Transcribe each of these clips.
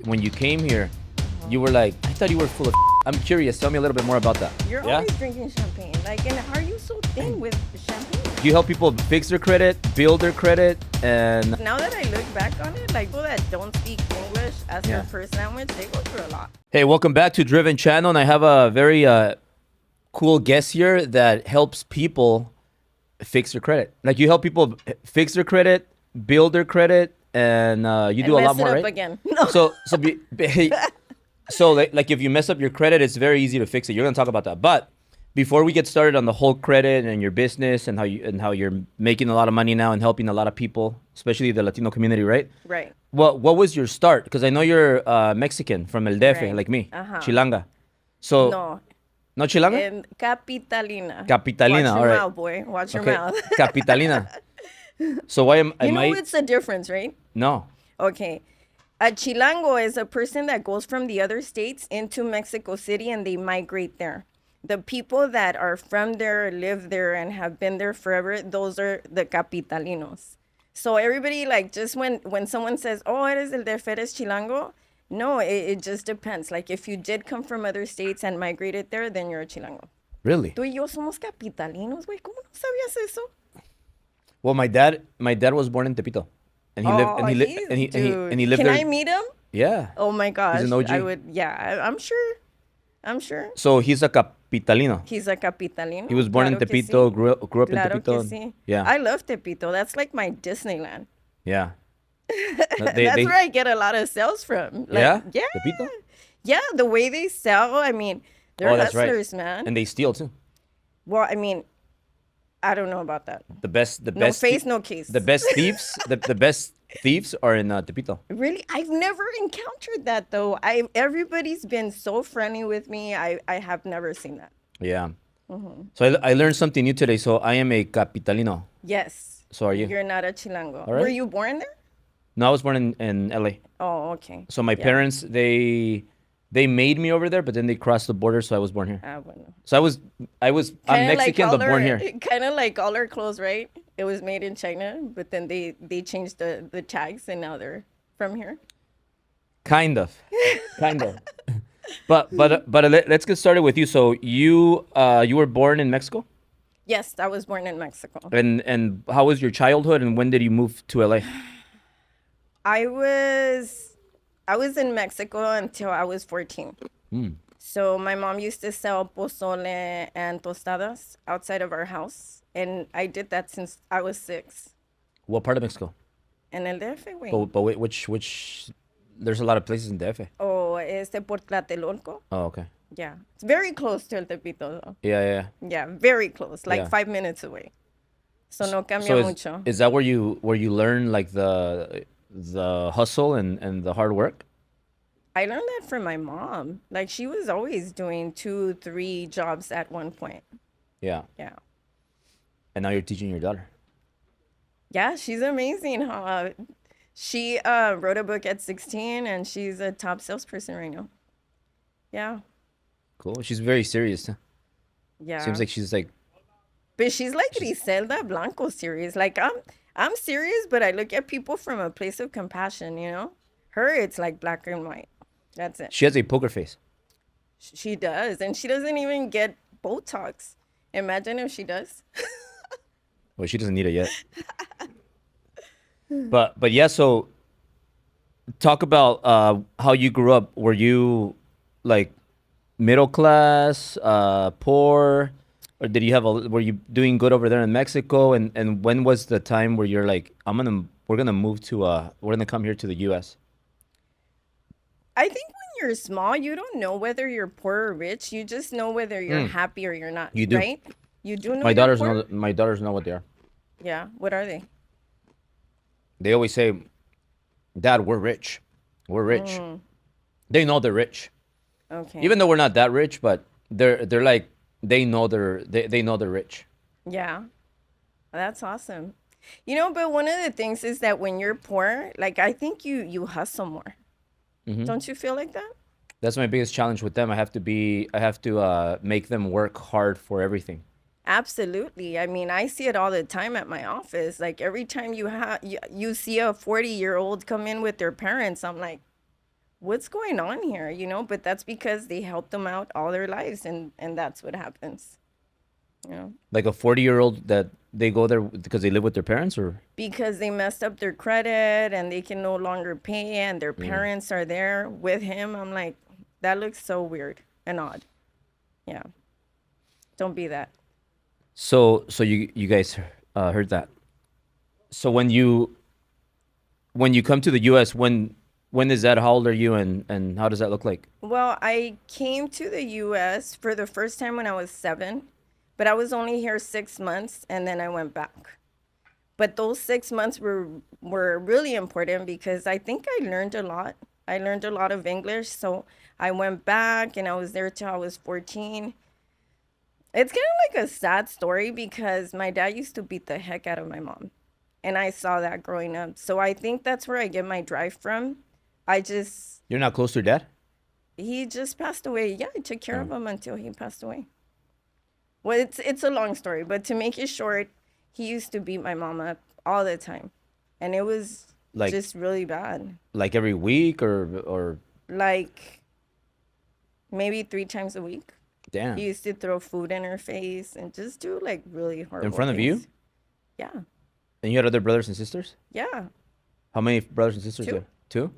when you came here, you were like, I thought you were full of I'm curious. Tell me a little bit more about that. You're always drinking champagne. Like, and how are you so thin with champagne? Do you help people fix their credit, build their credit, and Now that I look back on it, like people that don't speak English as their first language, they go through a lot. Hey, welcome back to Driven Channel, and I have a very cool guest here that helps people fix their credit. Like you help people fix their credit, build their credit, and you do a lot more, right? Again. No. So like if you mess up your credit, it's very easy to fix it. You're gonna talk about that, but before we get started on the whole credit and your business and how you're making a lot of money now and helping a lot of people, especially the Latino community, right? Right. What was your start? Because I know you're Mexican from El DF, Right. like me, Uh-huh. Chilanga. So no Chilanga? Capitalina. Capitalina, Watch all your right. mouth, boy. Watch your Okay, mouth. Capitalina. So why am You know I? what's the difference, right? No. Okay. A chilango is a person that goes from the other states into Mexico City and they migrate there. The people that are from there, live there, and have been there forever, those are the capitalinos. So everybody, like, just when someone says, oh, eres del DF, eres chilango, no, it just depends. Like, if you did come from other states and migrated there, then you're a chilango. Really? Tú y yo somos capitalinos, güey. ¿Cómo no sabías eso? Well, my dad was born in Tepito, and he lived and he lived and he lived Can there. I meet him? Yeah. Oh my gosh. He's an OG. I would, I'm sure. So he's a capitalino. He's a capitalino. He was born Claro in que Tepito, sí. grew up Claro in que Tepito. sí. Yeah. I love Tepito. That's like my Disneyland. Yeah. That's where I get a lot of sales from. Like, Yeah? Yeah. Tepito? Yeah, the way they sell, I mean, they're That's right. hustlers, man. And they steal too. Well, I mean, I don't know about that. The best No face, no case. The best thieves, the best thieves are in Tepito. Really? I've never encountered that, though. Everybody's been so friendly with me. I have never seen that. Yeah. So I learned something new today. So I am a capitalino. Yes. So are you? You're not a chilango. All right. Were you born there? No, I was born in LA. Oh, okay. So my parents, they made me over there, but then they crossed the border, so I was born here. Bueno. So I'm Mexican, but born here. Kind of like all our clothes, right? It was made in China, but then they changed the tags, and now they're from here. Kind of. But let's get started with you. So you were born in Mexico, Yes, I was born in Mexico. and how was your childhood, and when did you move to LA? I was in Mexico until I was 14. So my mom used to sell pozole and tostadas outside of our house, and I did that since I was 6. What part of Mexico? En el DF, güey. But wait, which? There's a lot of places in DF. Oh, por Tlatelolco. Oh, okay. Yeah, it's very close to El Tepito, though. Yeah. Yeah, very close, like Yeah. 5 minutes away. So no cambia So mucho. is that where you learn like the hustle and the hard work? I learned that from my mom. Like, she was always doing 2-3 jobs at one point. Yeah. Yeah. And now you're teaching your daughter. Yeah, she's amazing, huh? She wrote a book at 16, and she's a top salesperson right now. Yeah. Cool. She's very serious. Huh? Yeah. Seems like she's like. But she's like Griselda Blanco serious. Like, I'm serious, but I look at people from a place of compassion, you know? Her, it's like black and white. That's it. She has a poker face. She does. And she doesn't even get Botox. Imagine if she does. Well, she doesn't need it yet. But yeah, so talk about how you grew up. Were you like middle class, poor, or were you doing good over there in Mexico? And when was the time where you're like, we're gonna come here to the US? I think when you're small, you don't know whether you're poor or rich. You just know whether you're happy or you're not. You do. Right? You do know. My you're daughters poor? know. My daughters know what they are. Yeah. What are they? They always say, "Dad, we're rich. We're rich." They know they're rich, Okay. even though we're not that rich. But they're like they know they know they're rich. Yeah. That's awesome. You know, but one of the things is that when you're poor, like, I think you hustle more. Don't you feel like that? That's my biggest challenge with them. I have to make them work hard for everything. Absolutely. I mean, I see it all the time at my office. Like, every time you see a 40-year-old come in with their parents, I'm like, what's going on here, But that's because they helped them out all their lives, and that's what happens, you know. Like a 40-year-old that they go there because they live with their parents, or Because they messed up their credit and they can no longer pay, and their yeah. parents are there with him. I'm like, that looks so weird and odd. Yeah, don't be that. So you guys heard that. So when you come to the U.S., when is that? How old are you, and how does that look like? Well, I came to the US for the first time when I was 7, but I was only here 6 months and then I went back. But those 6 months were really important because I think I learned a lot. I learned a lot of English, so I went back and I was there till I was 14. It's kind of like a sad story because my dad used to beat the heck out of my mom. And I saw that growing up. So I think that's where I get my drive from. I just You're not close to your dad? He just passed away. Yeah, I took care Oh. of him until he passed away. Well, it's a long story, but to make it short, he used to beat my mom up all the time, and it was Like just really bad. like every week, or Like maybe 3 times a week. He damn, used to throw food in her face and just do like really in horrible front of you? things. Yeah, And you had other brothers and sisters? yeah, How many brothers and sisters two, there? Two?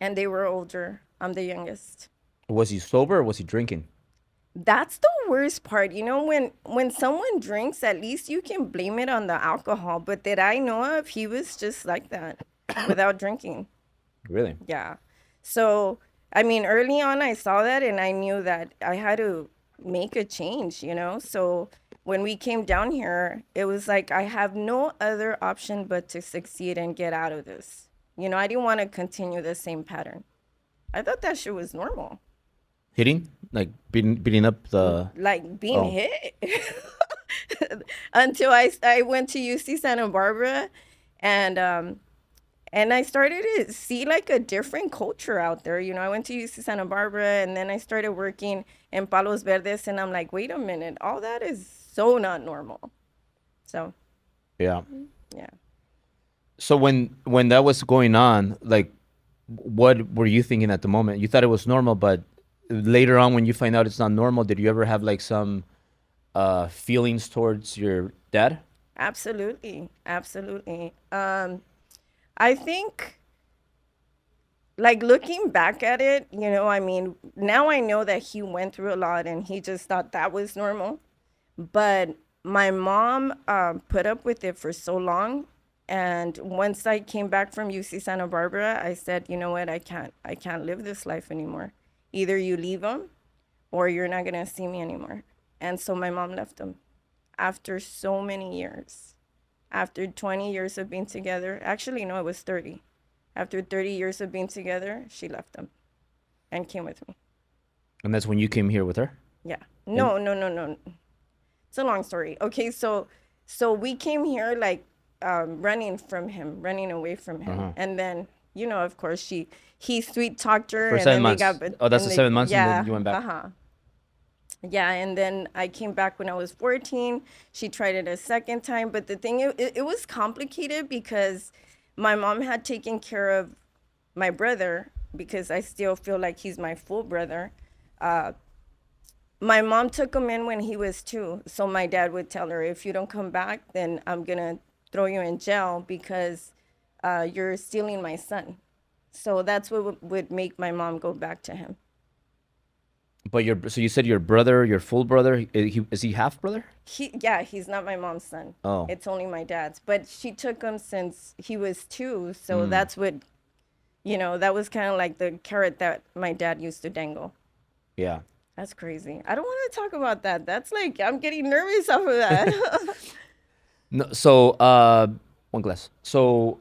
and they were older. I'm the youngest. Was he sober or was he drinking? That's the worst part. When someone drinks, at least you can blame it on the alcohol. But that I know of, he was just like that without drinking. Really? Yeah. So, I mean, early on, I saw that and I knew that I had to make a change. So, when we came down here, it was like I have no other option but to succeed and get out of this. I didn't want to continue the same pattern. I thought that shit was normal. Hitting? Like beating up the Like being oh. hit until I went to UC Santa Barbara, and I started to see like a different culture out there. I went to UC Santa Barbara and then I started working in Palos Verdes, and I'm like, wait a minute, all that is so not normal. So, Yeah. yeah. So when that was going on, like what were you thinking at the moment? You thought it was normal, but later on when you find out it's not normal, did you ever have like some feelings towards your dad? Absolutely. Absolutely. I think like looking back at it, I mean, now I know that he went through a lot and he just thought that was normal. But my mom put up with it for so long. And once I came back from UC Santa Barbara, I said, you know what? I can't live this life anymore. Either you leave him or you're not going to see me anymore. And so my mom left him after so many years. After 20 years of being together, actually, no, it was 30. After 30 years of being together, she left him and came with me. And that's when you came here with her? Yeah. And No, no, no, no. It's a long story. Okay, so we came here like running from him, running away from him, uh-huh. and then of course he sweet talked her, For and seven then they got months. Oh, that's and the they 7 months, and then yeah you went back. yeah, and then I came back when I was 14. She tried it a second time, but the thing it was complicated because my mom had taken care of my brother because I still feel like he's my full brother. My mom took him in when he was 2. So my dad would tell her, if you don't come back, then I'm going to throw you in jail because you're stealing my son. So that's what would make my mom go back to him. But so you said your brother, your full brother, is he half brother? Yeah, he's not my mom's son. Oh. It's only my dad's. But she took him since he was 2. So Mm. that's what, that was kind of like the carrot that my dad used to dangle. Yeah. That's crazy. I don't want to talk about that. That's like, I'm getting nervous off of that. No, so one glass. So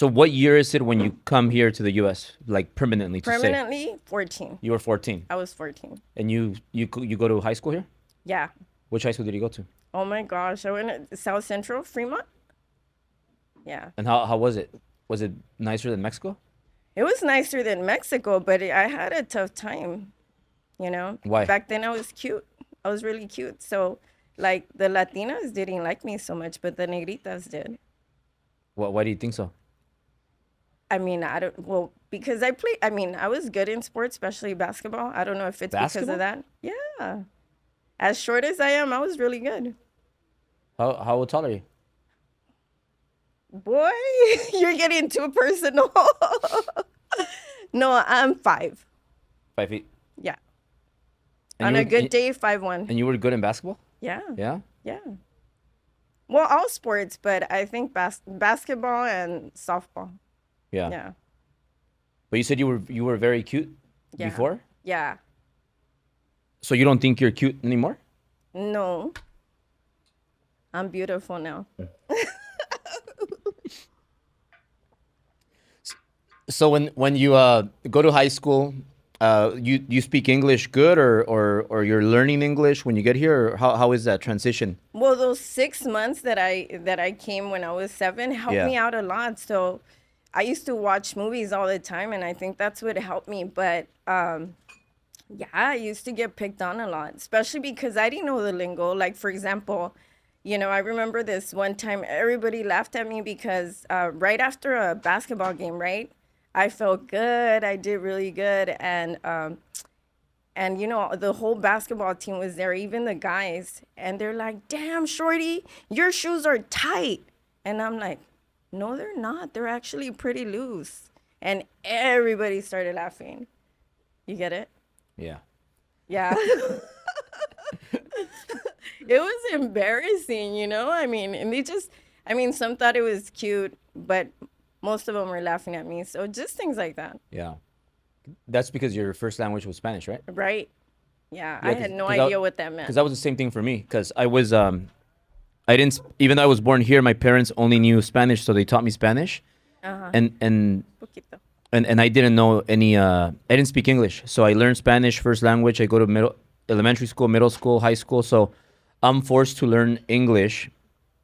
what year is it when you come here to the US like permanently to stay? Permanently, 14. You were 14 I was 14. and you go to high school here? Yeah. Which high school did you go to? Oh my gosh. I went to South Central, Fremont. Yeah. And how was it? Was it nicer than Mexico? It was nicer than Mexico, but I had a tough time. Why? Back then I was cute. I was really cute. So, like, the Latinas didn't like me so much, but the Negritas did. Why do you think so? I mean, I don't, well, because I mean, I was good in sports, especially basketball. I don't know if it's because of Basketball? that. Yeah. As short as I am, I was really good. How tall are you? Boy, you're getting too personal. No, I'm 5. 5 feet. Yeah. And On you a were good day, 5'1". and you were good in basketball? Yeah. Yeah. Yeah. Well, all sports, but I think basketball and softball. Yeah. Yeah. But you said you were very cute Yeah. before? Yeah. So you don't think you're cute anymore? No, I'm beautiful now. So when you go to high school, you speak English good, or you're learning English when you get here, or how is that transition? Well, those 6 months that I came when I was 7 helped Yeah. me out a lot. So I used to watch movies all the time, and I think that's what helped me. But yeah, I used to get picked on a lot, especially because I didn't know the lingo. Like, for example, I remember this one time everybody laughed at me because right after a basketball game, right? I felt good. I did really good. And the whole basketball team was there, even the guys. And they're like, damn, Shorty, your shoes are tight. And I'm like, no, they're not. They're actually pretty loose. And everybody started laughing. You get it? Yeah. Yeah. It was embarrassing. I mean, and I mean, some thought it was cute, but most of them were laughing at me. So just things like that, Yeah. That's because your first language was Spanish, right? right? Yeah, I Yeah, had no because idea what that because meant. that was the same thing for me. Because I didn't even though I was born here, my parents only knew Spanish, so they taught me Spanish, Uh-huh. and and Poquito. and I didn't know any. I didn't speak English, so I learned Spanish first language. I go to elementary school, middle school, high school, so I'm forced to learn English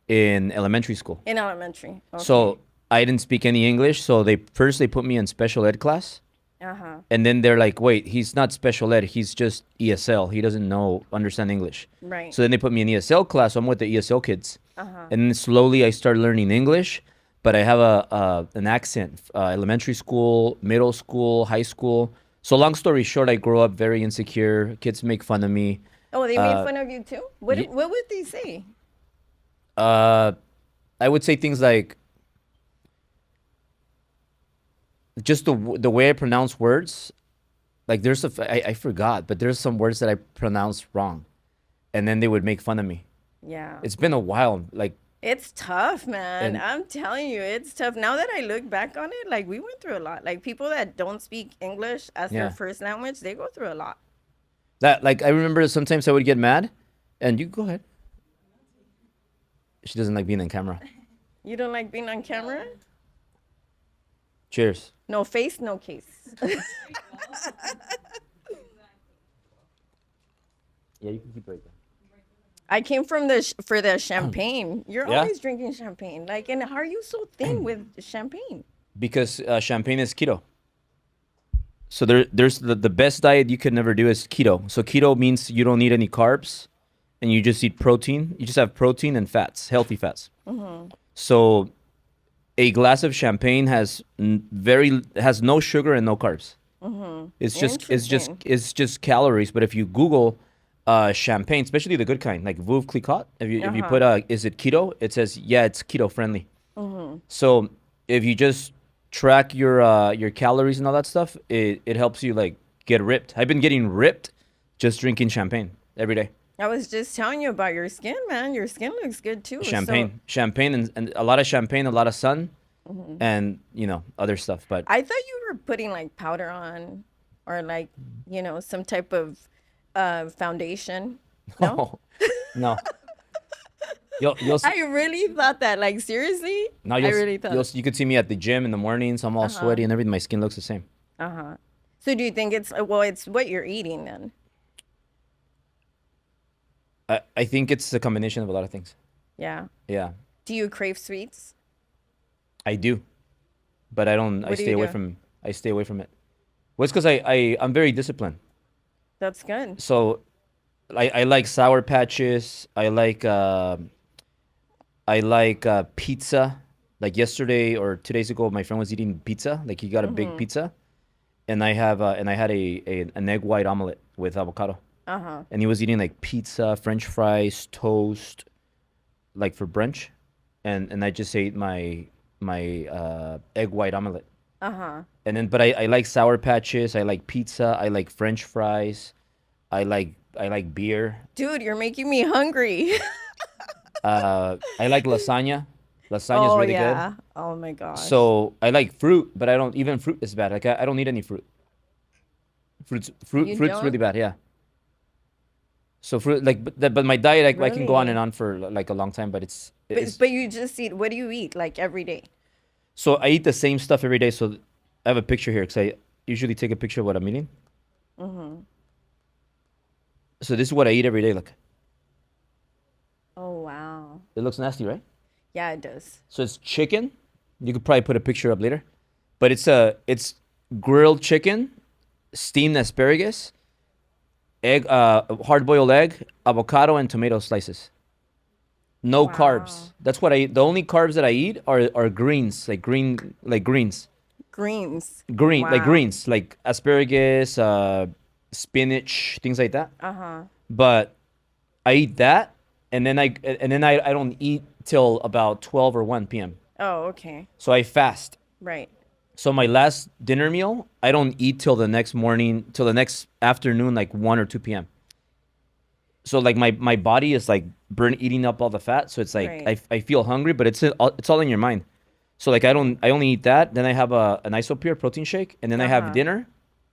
in elementary school. In elementary. Okay. So I didn't speak any English, so they put me in special ed class. Uh-huh. And then they're like, wait, he's not special ed, he's just ESL. He doesn't understand English. Right. So then they put me in ESL class, so I'm with the ESL kids. Uh-huh. And then slowly I start learning English, but I have an accent. Elementary school, middle school, high school. So long story short, I grow up very insecure. Kids make fun of me. Oh, they made Uh, fun of you too? What y- what would they say? uh, I would say things like just the way I pronounce words. Like I forgot, but there's some words that I pronounced wrong, and then they would make fun of me. Yeah. It's been a while, like, It's tough, man. and I'm telling you, it's tough. Now that I look back on it, like we went through a lot. Like people that don't speak English as their yeah, first language, they go through a lot. that like I remember sometimes I would get mad, and you go ahead. She doesn't like being on camera. You don't like being on camera? Cheers. No face, no case. Yeah, you can keep right there. I came from for the champagne. You're Yeah, always drinking champagne. Like, and how are you so thin with champagne? because champagne is keto. So there's the best diet you could never do is keto. So keto means you don't need any carbs, and you just eat protein. You just have protein and fats, healthy fats. So a glass of champagne has no sugar and no carbs. Interesting. It's just calories. But if you Google champagne, especially the good kind, like Veuve Clicquot, if you Uh-huh. put is it keto? It says yeah, it's keto friendly. So if you just track your calories and all that stuff, it helps you like get ripped. I've been getting ripped just drinking champagne every day. I was just telling you about your skin, man. Your skin looks good too. So Champagne, and a lot of champagne, a lot of sun, and other stuff. But I thought you were putting like powder on or like, some type of foundation. No? no, no. You'll I really thought that. Like, seriously? now I really thought. you could see me at the gym in the mornings. I'm all sweaty and everything. My skin looks the same. Uh-huh. So do you think it's what you're eating then? I think it's a combination of a lot of things. Yeah. Yeah, Do you crave sweets? I do, but I don't. What do you do? I stay away from it. Well, it's because I'm very disciplined. That's good. So, I like Sour Patches. I like pizza, Like yesterday or 2 days ago, my friend was eating pizza. Like he got a big pizza, and I had an egg white omelet with avocado. Uh-huh. And he was eating like pizza, French fries, toast, like for brunch, and I just ate my egg white omelet. Uh-huh. And then, but I like Sour Patches. I like pizza. I like French fries. I like beer. Dude, you're making me hungry. I like lasagna. Lasagna is Oh really good. yeah. Oh my gosh. So I like fruit, but I don't even fruit is bad. Like I don't need any fruit. You Fruit's really don't bad. Yeah. So fruit like but my diet I can go on and really? on for like a long time, but But it's but you just eat, what do you eat like every day? so I eat the same stuff every day. So I have a picture here because I usually take a picture of what I'm eating. So this is what I eat every day. Look, Oh wow. it looks nasty, right? Yeah, it does. So it's chicken. You could probably put a picture up later, but it's grilled chicken, steamed asparagus, egg, hard boiled egg, avocado, and tomato slices. No Wow. carbs. That's what I eat. The only carbs that I eat are greens, like greens, Greens. Wow. greens, like asparagus, spinach, things like that. Uh-huh. But I eat that, and then I don't eat till about 12 or 1 p.m. Oh, okay. So I fast. Right. So my last dinner meal, I don't eat till the next morning, till the next afternoon, like 1 or 2 p.m. So like my body is like eating up all the fat. So it's like Right. I feel hungry, but it's all in your mind. So like I only eat that. Then I have an isopure protein shake, and then I have Uh-huh. dinner,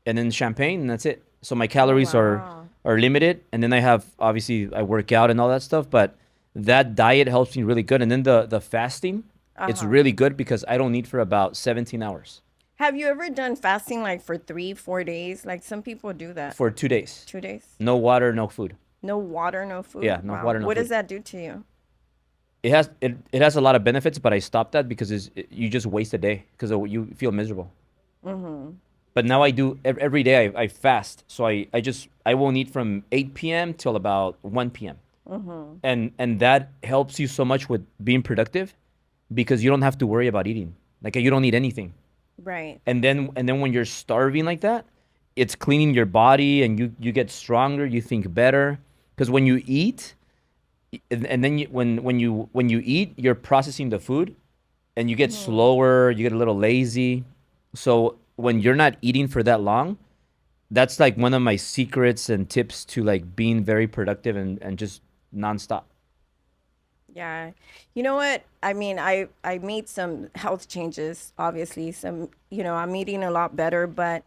and then champagne, and that's it. So my Oh calories wow. are limited, and then I have obviously I work out and all that stuff. But that diet helps me really good, and then the fasting, it's Uh-huh. really good because I don't eat for about 17 hours Have you ever done fasting like for 3, 4 days? Like some people do that. for 2 days. 2 days. No water, no food. No water, no Yeah, food. no Wow. water, no What does food. that do to you? It has a lot of benefits, but I stopped that because you just waste a day because you feel miserable. But now I do every day. I fast, so I won't eat from 8 p.m. till about 1 p.m. And that helps you so much with being productive because you don't have to worry about eating. Like you don't need anything. Right. And then when you're starving like that, it's cleaning your body and you get stronger. You think better because when you eat, and then when you eat, you're processing the food, and you get slower. You get a little lazy. So when you're not eating for that long, that's like one of my secrets and tips to like being very productive and just nonstop. Yeah. You know what? I mean, I made some health changes, obviously. Some, I'm eating a lot better, but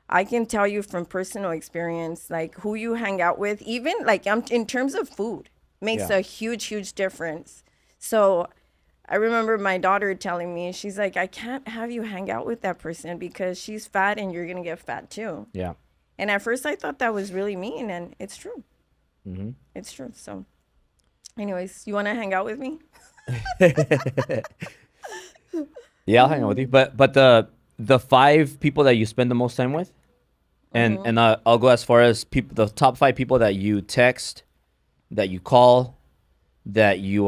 I can tell you from personal experience, like who you hang out with, even like in terms of food, makes Yeah. a huge, huge difference. So I remember my daughter telling me, she's like, I can't have you hang out with that person because she's fat and you're gonna get fat too. Yeah. And at first I thought that was really mean, and it's true. It's true. So, anyways, you want to hang out with me? Yeah, I'll hang out with you. But the five people that you spend the most time with, and I'll go as far as people, the top five people that you text, that you call, that you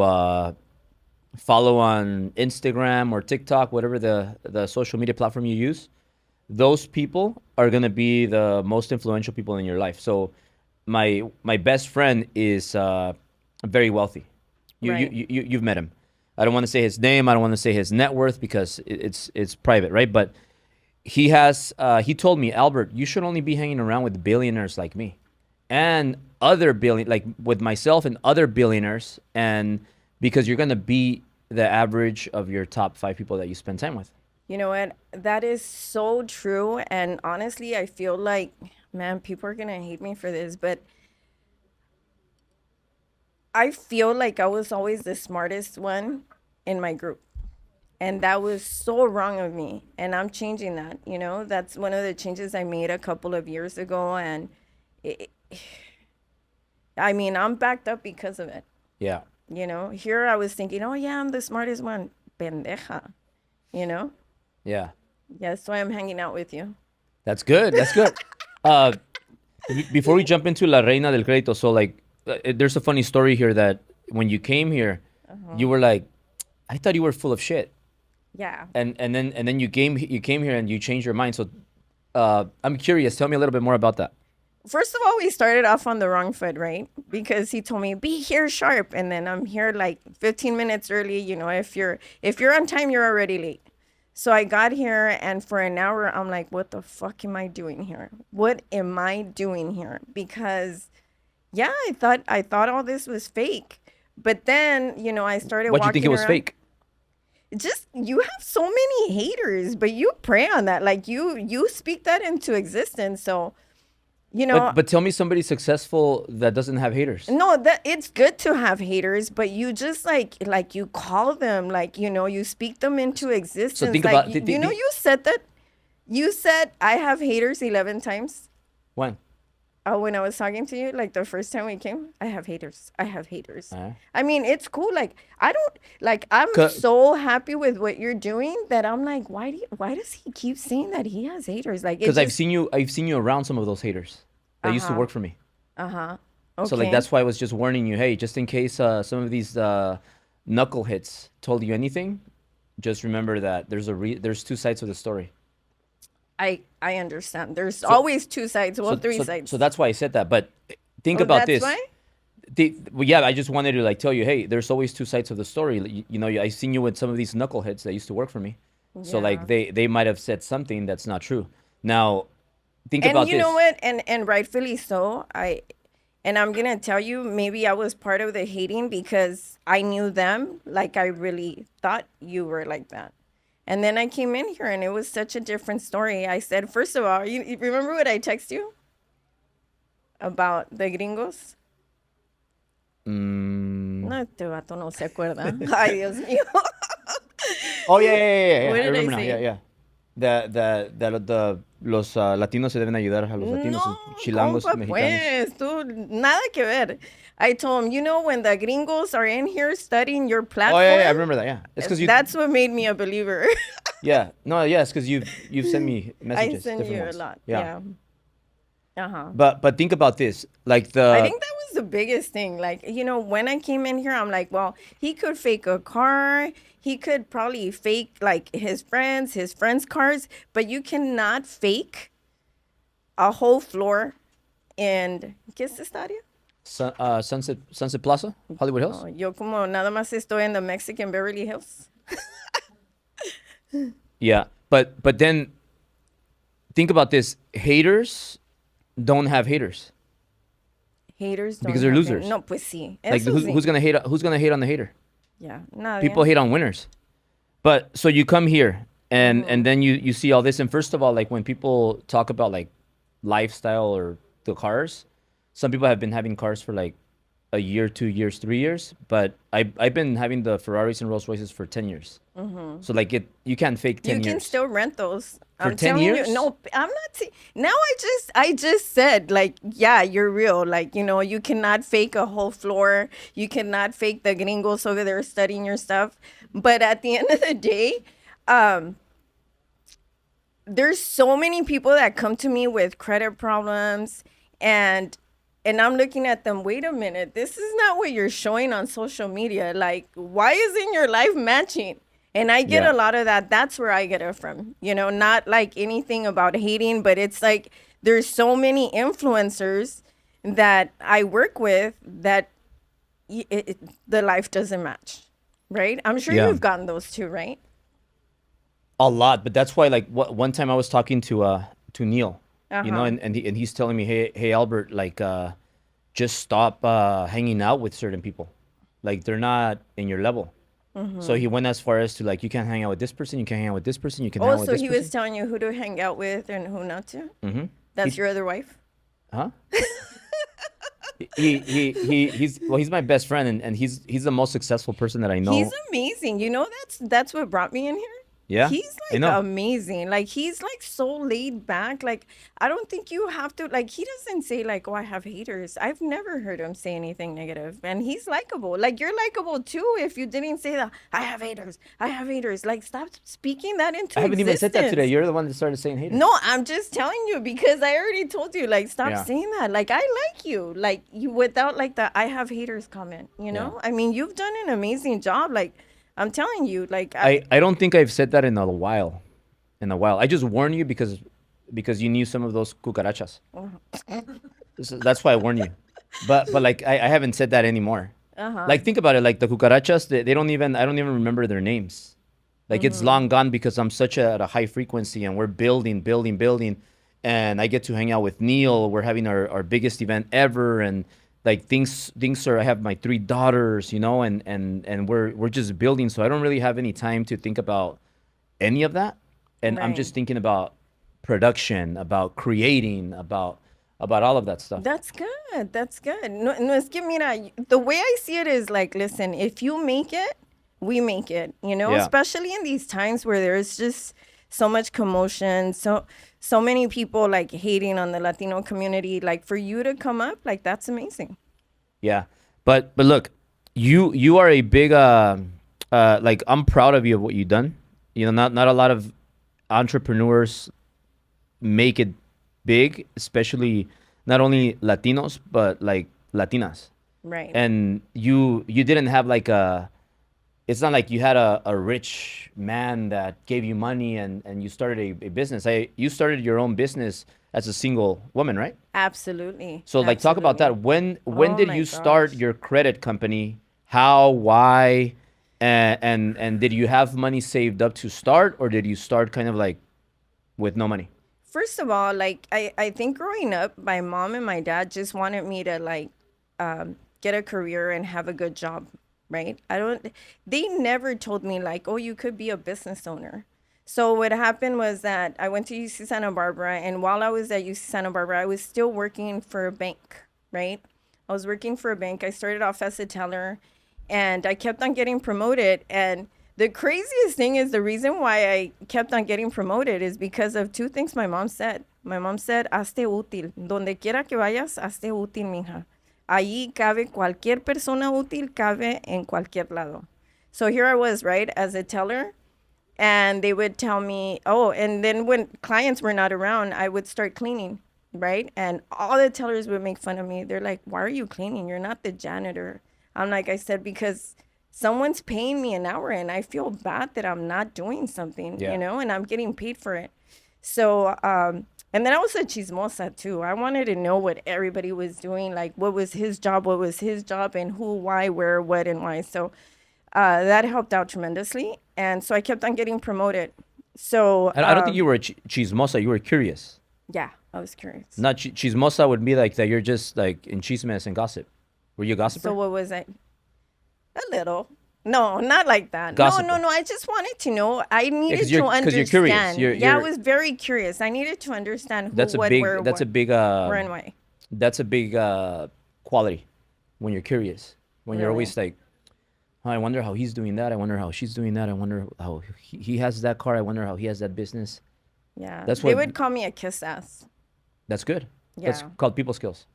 follow on Instagram or TikTok, whatever the social media platform you use. Those people are gonna be the most influential people in your life. So my best friend is very wealthy. Right. You've met him. I don't want to say his name. I don't want to say his net worth because it's private, right? But he told me, Albert, you should only be hanging around with billionaires like me, and other like with myself and other billionaires, and because you're gonna be the average of your top five people that you spend time with. You know what? That is so true. And honestly, I feel like, man, people are going to hate me for this, but I feel like I was always the smartest one in my group. And that was so wrong of me. And I'm changing that. That's one of the changes I made a couple of years ago. And it, I mean, I'm backed up because of it. Yeah, Here I was thinking, oh, yeah, I'm the smartest one. Pendeja. You know? yeah, Yeah, that's why I'm hanging out with you. that's good. That's good. Uh, Before we jump into La Reina del Crédito, so like, there's a funny story here that when you came here, you were like, I thought you were full of shit. Yeah. And then you came here and you changed your mind. So I'm curious. Tell me a little bit more about that. First of all, we started off on the wrong foot, right? Because he told me be here sharp, and then I'm here like 15 minutes early. You know, if you're on time, you're already late. So I got here, and for an hour, I'm like, what the fuck am I doing here? What am I doing here? Because yeah, I thought all this was fake. But then, I started What do you think it walking was around. fake? Just you have so many haters, but you prey on that. Like you speak that into existence. So, you know, But tell me somebody successful that doesn't have haters. no, that it's good to have haters, but you just like you call them, like, you speak them into So existence. think Like about the you said that. You said I have haters 11 times. when. When I was talking to you, like the first time we came, I have haters. I have haters. Uh, I mean, it's cool. Like I don't like. I'm so happy with what you're doing that I'm like, why does he keep saying that he has haters? Like it Because just. I've seen you around some of those haters that used to Uh-huh. work for me. Uh-huh. So like Okay. that's why I was just warning you. Hey, just in case some of these knuckleheads told you anything, just remember that there's two sides of the story. I understand. There's So always two sides. Well, so three so sides. that's why I said that. But think Oh, about that's this. why? Well, yeah, I just wanted to like tell you, hey, there's always two sides of the story. Like, I seen you with some of these knuckleheads that used to work for me. So like Yeah. they might have said something that's not true. Now, think And about you know this. what? And rightfully so. And I'm gonna tell you, maybe I was part of the hating because I knew them like I really thought you were like that. And then I came in here and it was such a different story. I said, first of all, you remember what I text you about the gringos? Mm. No, este vato no se acuerda. Ay, Dios mío. Oh yeah. What I did I remember now. Yeah, say? yeah. The los latinos se deben ayudar a los latinos, No, chilangos, compa, mexicanos. pues, tú, nada que ver. I told him, when the gringos are in here studying your Oh yeah, I platform, remember that. Yeah, it's because you. that's what made me a believer. Yeah, no, yeah, it's because you've sent me I messages, send different you a ones. lot. Yeah, Yeah. Uh-huh. but think about this, like I the think that was the biggest thing. Like, when I came in here, I'm like, well, he could fake a car. He could probably fake like his friends' cars, but you cannot fake a whole floor in ¿qué es esta área? Sunset Plaza, Hollywood Hills. Oh, yo como nada más estoy en the Mexican Beverly Hills. Yeah, but then think about this: haters don't have haters Haters don't because they're have losers. No, pues sí. Like Eso who's, sí. who's gonna hate? Who's gonna hate on the hater? Yeah, nadie. People hate on winners. But so you come here and then you see all this, and first of all, like when people talk about like lifestyle or the cars, some people have been having cars for like a year, 2 years, 3 years, but I've been having the Ferraris and Rolls Royces for 10 years. So like you can't fake You 10 can years still rent those. for I'm 10 telling years. you. No, I'm not. Now I just said like, yeah, you're real. Like, you cannot fake a whole floor. You cannot fake the gringos over there studying your stuff. But at the end of the day, there's so many people that come to me with credit problems, and I'm looking at them, wait a minute, this is not what you're showing on social media. Like, why isn't your life matching? And I get Yeah. a lot of that. That's where I get it from. Not like anything about hating, but it's like there's so many influencers that I work with that the life doesn't match, right? I'm sure Yeah. you've gotten those too, right? A lot, but that's why like one time I was talking to Neil, Uh-huh. and he's telling me, hey Albert, like just stop hanging out with certain people, like they're not in your level. So he went as far as to like, you can't hang out with this person, you can't hang out with this person, you can hang Oh, out with so this he person. was telling you who to hang out with and who not to? Mm-hmm. That's He, your other wife? huh? He's my best friend, and he's the most successful person that I He's know. amazing. That's what brought me in here. Yeah, He's I like know. amazing. Like he's like so laid back. Like I don't think you have to like he doesn't say like, "Oh, I have haters." I've never heard him say anything negative. And he's likable. Like you're likable too if you didn't say that. I have haters. I have haters. Like stop speaking that into I haven't even said that today. existence. You're the one that started saying haters. No, I'm just telling you because I already told you, like, stop Yeah, saying that. Like, I like you. Like, you without, like, the I have haters comment, yeah. I mean, you've done an amazing job. Like, I'm telling you, like, I don't think I've said that in a while. In a while, I just warned you because you knew some of those cucarachas. That's why I warned you. But like I haven't said that anymore. uh-huh. Like think about it. Like the cucarachas, they don't even I don't even remember their names. Like it's long gone because I'm such at a high frequency and we're building, and I get to hang out with Neil. We're having our biggest event ever, and like things are. I have my three daughters, and we're just building. So I don't really have any time to think about any of that, and I'm Right. just thinking about production, about creating, about all of that stuff. That's good. That's good. No, no, es que mira, the way I see it is like, listen, if you make it, we make it, Yeah. especially in these times where there's just so much commotion, so many people like hating on the Latino community. Like for you to come up, like that's amazing. Yeah, but look, you are a big like I'm proud of you of what you've done. Not a lot of entrepreneurs make it big, especially not only Latinos but like Latinas. Right. And you didn't have like a. It's not like you had a rich man that gave you money and you started a business. You started your own business as a single woman, right? Absolutely. So like talk about Absolutely. that. When Oh did my you start gosh. your credit company? How, why, and did you have money saved up to start, or did you start kind of like with no money? First of all, like I think growing up, my mom and my dad just wanted me to like get a career and have a good job, right? They never told me like, oh, you could be a business owner. So what happened was that I went to UC Santa Barbara, and while I was at UC Santa Barbara, I was still working for a bank, right? I was working for a bank. I started off as a teller, and I kept on getting promoted. And the craziest thing is the reason why I kept on getting promoted is because of two things my mom said. My mom said, hazte útil. Donde quiera que vayas, hazte útil, mija. Ahí cabe cualquier persona útil, cabe en cualquier lado. So here I was, right, as a teller, and they would tell me, oh, and then when clients were not around, I would start cleaning, right? And all the tellers would make fun of me. They're like, why are you cleaning? You're not the janitor. I'm like, I said, because someone's paying me an hour and I feel bad that I'm not doing something, Yeah. and I'm getting paid for it. So, and then I was a chismosa too. I wanted to know what everybody was doing, like what was his job, and who, why, where, what, and why. So, that helped out tremendously. And so I kept on getting promoted. So, I don't think you were a chismosa. You were curious. yeah, I was curious. Not chismosa would be like that. You're just like in chismes and gossip. Were you a So gossiper? what was I? A little. No, not like that. No, no, Gossiper. no. I just wanted to know. I Yeah, needed to because you're curious. understand. Yeah, I You're was very curious. I needed to understand who, that's a what, big where, that's a what, big where, and why. that's a big quality when you're curious. When you're Really. always like, oh, I wonder how he's doing that. I wonder how she's doing that. I wonder how he has that car. I wonder how he has that business. Yeah. That's They what. would call me a kiss ass. That's good. That's Yeah. called people skills.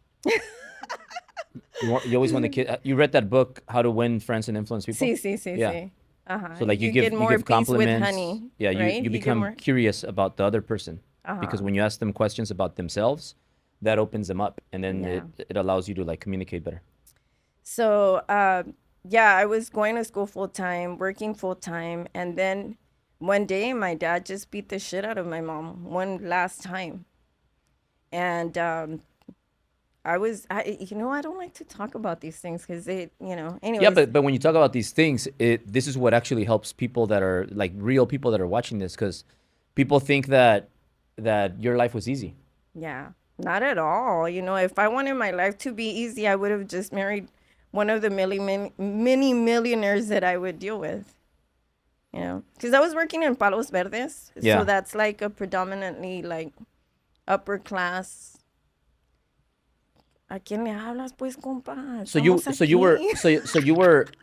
You always want to kid. You read that book, How to Win Friends and Influence People. See, see, see, Yeah. see. Uh-huh. So like You get you more give peace with compliments. honey, Yeah, right? you You get become more. curious about the other person because Uh-huh. when you ask them questions about themselves, that opens them up, and then Yeah. it allows you to like communicate better. So, yeah, I was going to school full time, working full time, and then one day my dad just beat the shit out of my mom one last time, and I don't like to talk about these things because Yeah, anyways, but when you talk about these things, this is what actually helps people that are like real people that are watching this because people think that your life was easy. yeah, not at all. If I wanted my life to be easy, I would have just married one of the many millionaires that I would deal with. Because I was working in Palos Verdes, so Yeah. that's like a predominantly like upper class. ¿A quién le hablas, pues, compa? Estamos aquí.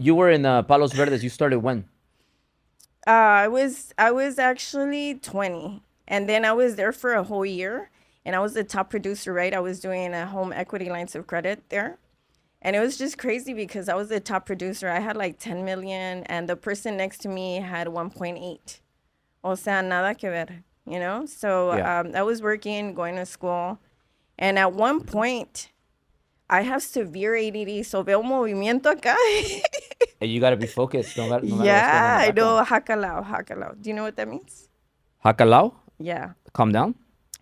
You were in Palos Verdes. You started when? I was actually 20, and then I was there for a whole year, and I was the top producer, right? I was doing a home equity lines of credit there, and it was just crazy because I was the top producer. I had like 10 million, and the person next to me had 1.8. O sea, nada que ver, So Yeah. I was working, going to school, and at one point, I have severe ADD, so veo movimiento acá. And you got to be focused no matter what's going on in Yeah, the I background. know. Hacalao, hacalao. Do you know what that means? Hakalau, Yeah. calm down.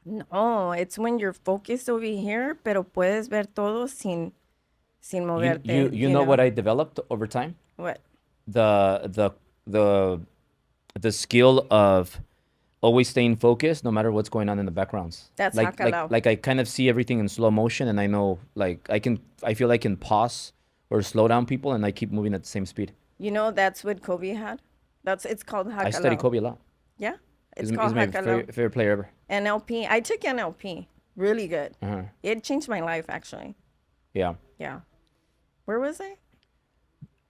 No, it's when you're focused over here, pero puedes ver todo sin moverte, You you know what know? I developed over time? What? The the the the skill of always staying focused no matter what's going on in the backgrounds. That's hacalao. Like I kind of see everything in slow motion, and I know like I feel I can pause or slow down people, and I keep moving at the same speed. You know, that's what Kobe had. It's called I study hacalao. Kobe a lot. Yeah, it's called He's my hacalao. favorite player ever. NLP. I took NLP. Really good. Uh-huh. It changed my life, actually. Yeah. Yeah. Where was I?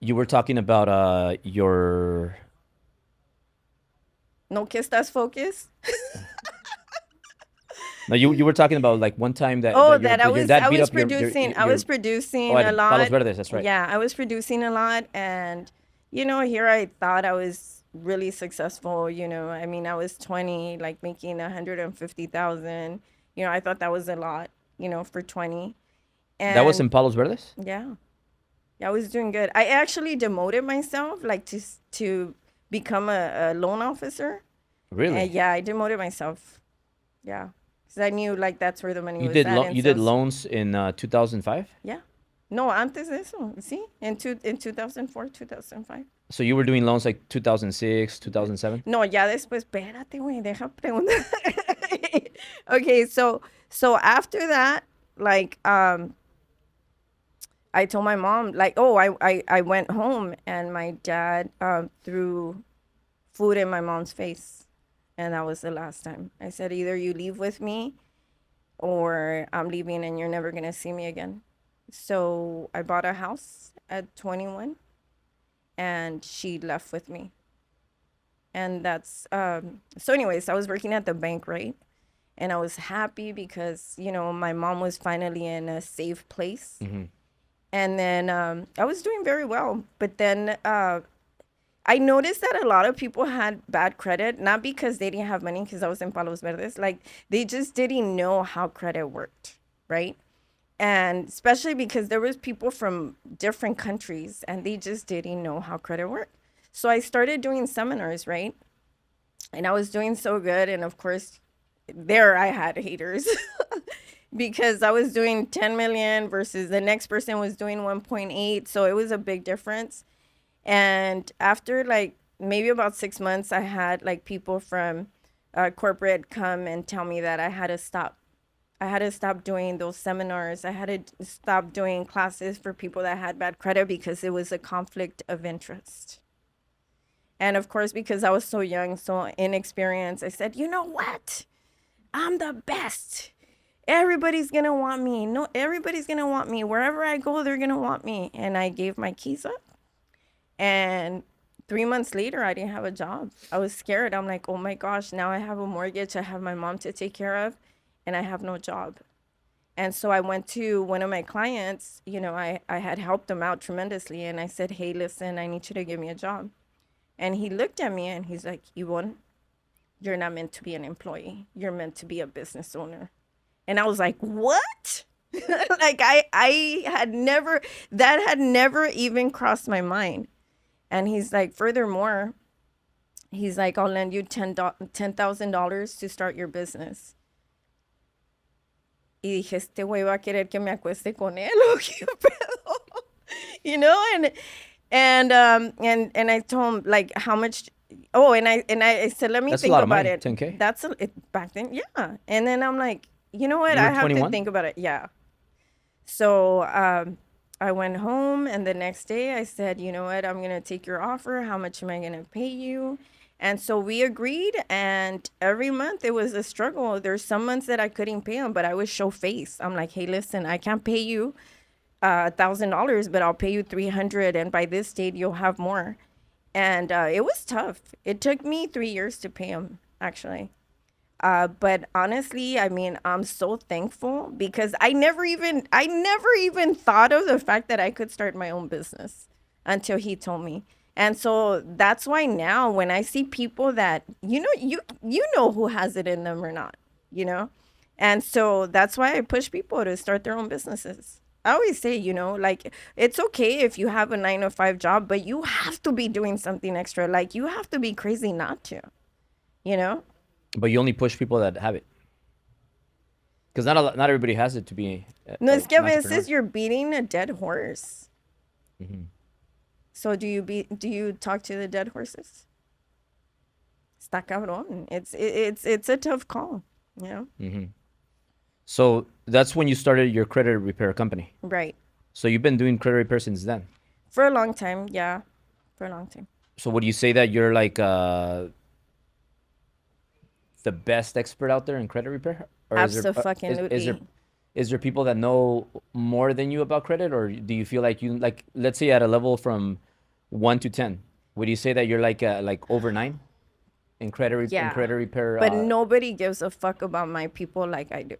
You were talking about your No que estás focused? no, you were talking about like one time Oh, that your dad I beat was up producing. I your was producing oh a at Palos lot. Verdes, that's right. Yeah, I was producing a lot, and here I thought I was really successful. I mean, I was 20, like making 150,000. I thought that was a lot. For 20, That was and in Palos Verdes? yeah, yeah, I was doing good. I actually demoted myself, like to become a loan officer. And Really? yeah, I demoted myself. Yeah, because I knew like that's where the money was at in You did sales. loans in 2005? Yeah. No, antes de eso, sí, in 2004, 2005. So you were doing loans like 2006, 2007? No, ya después, espérate, güey, deja preguntar. Okay, so after that, like, I told my mom, like, oh, I went home and my dad threw food in my mom's face. And that was the last time. I said, either you leave with me or I'm leaving and you're never going to see me again. So I bought a house at 21 and she left with me. And that's, so anyways, I was working at the bank, right? And I was happy because, my mom was finally in a safe place. Mm-hmm. And then I was doing very well. But then I noticed that a lot of people had bad credit, not because they didn't have money, because I was in Palos Verdes. Like, they just didn't know how credit worked, right? And especially because there was people from different countries and they just didn't know how credit worked. So I started doing seminars, right? And I was doing so good. And of course, there I had haters because I was doing 10 million versus the next person was doing 1.8. So it was a big difference. And after like maybe about 6 months, I had like people from corporate come and tell me that I had to stop. I had to stop doing those seminars. I had to stop doing classes for people that had bad credit because it was a conflict of interest. And of course, because I was so young, so inexperienced, I said, you know what? I'm the best. Everybody's going to want me. No, everybody's going to want me. Wherever I go, they're going to want me. And I gave my keys up. And 3 months later, I didn't have a job. I was scared. I'm like, oh my gosh, now I have a mortgage. I have my mom to take care of, and I have no job. And so I went to one of my clients. I had helped them out tremendously. And I said, hey, listen, I need you to give me a job. And he looked at me and he's like, Ivonne, you're not meant to be an employee. You're meant to be a business owner. And I was like, what? Like I had never, that had never even crossed my mind. And he's like, furthermore, he's like, I'll lend you $10,000 to start your business. Y dije, este güey va a querer que me acueste con él o qué pedo, and I told him like how much. Oh, and I said, let me That's a think lot of about money, it. 10K. Back then, yeah. And then I'm like, you know what? You I were have to 21? think about it. Yeah. So I went home, and the next day I said, you know what? I'm gonna take your offer. How much am I gonna pay you? And so we agreed, and every month it was a struggle. There's some months that I couldn't pay him, but I would show face. I'm like, hey, listen, I can't pay you $1,000, but I'll pay you 300, and by this date you'll have more. And it was tough. It took me 3 years to pay him, actually. But honestly, I mean, I'm so thankful because I never even thought of the fact that I could start my own business until he told me. And so that's why now when I see people that, you know who has it in them or not, you know? And so that's why I push people to start their own businesses. I always say, like it's okay if you have a 9 to 5 job, but you have to be doing something extra. Like you have to be crazy not to, you know? But you only push people that have it, because not everybody has it to be No, es like que a an entrepreneur. veces you're beating a dead horse. Mm-hmm. So do you talk to the dead horses? Está cabrón. It's a tough call, you know? Mm-hmm. So that's when you started your credit repair company. Right. So you've been doing credit repair since then. For a long time, yeah. For a long time. So would you say that you're like the best expert out there in credit repair, or Abso-fucking-lutely. is there people that know more than you about credit, or do you feel like you like, let's say at a level from 1 to 10, would you say that you're like over 9 in Yeah. credit repair? But nobody gives a fuck about my people like I do.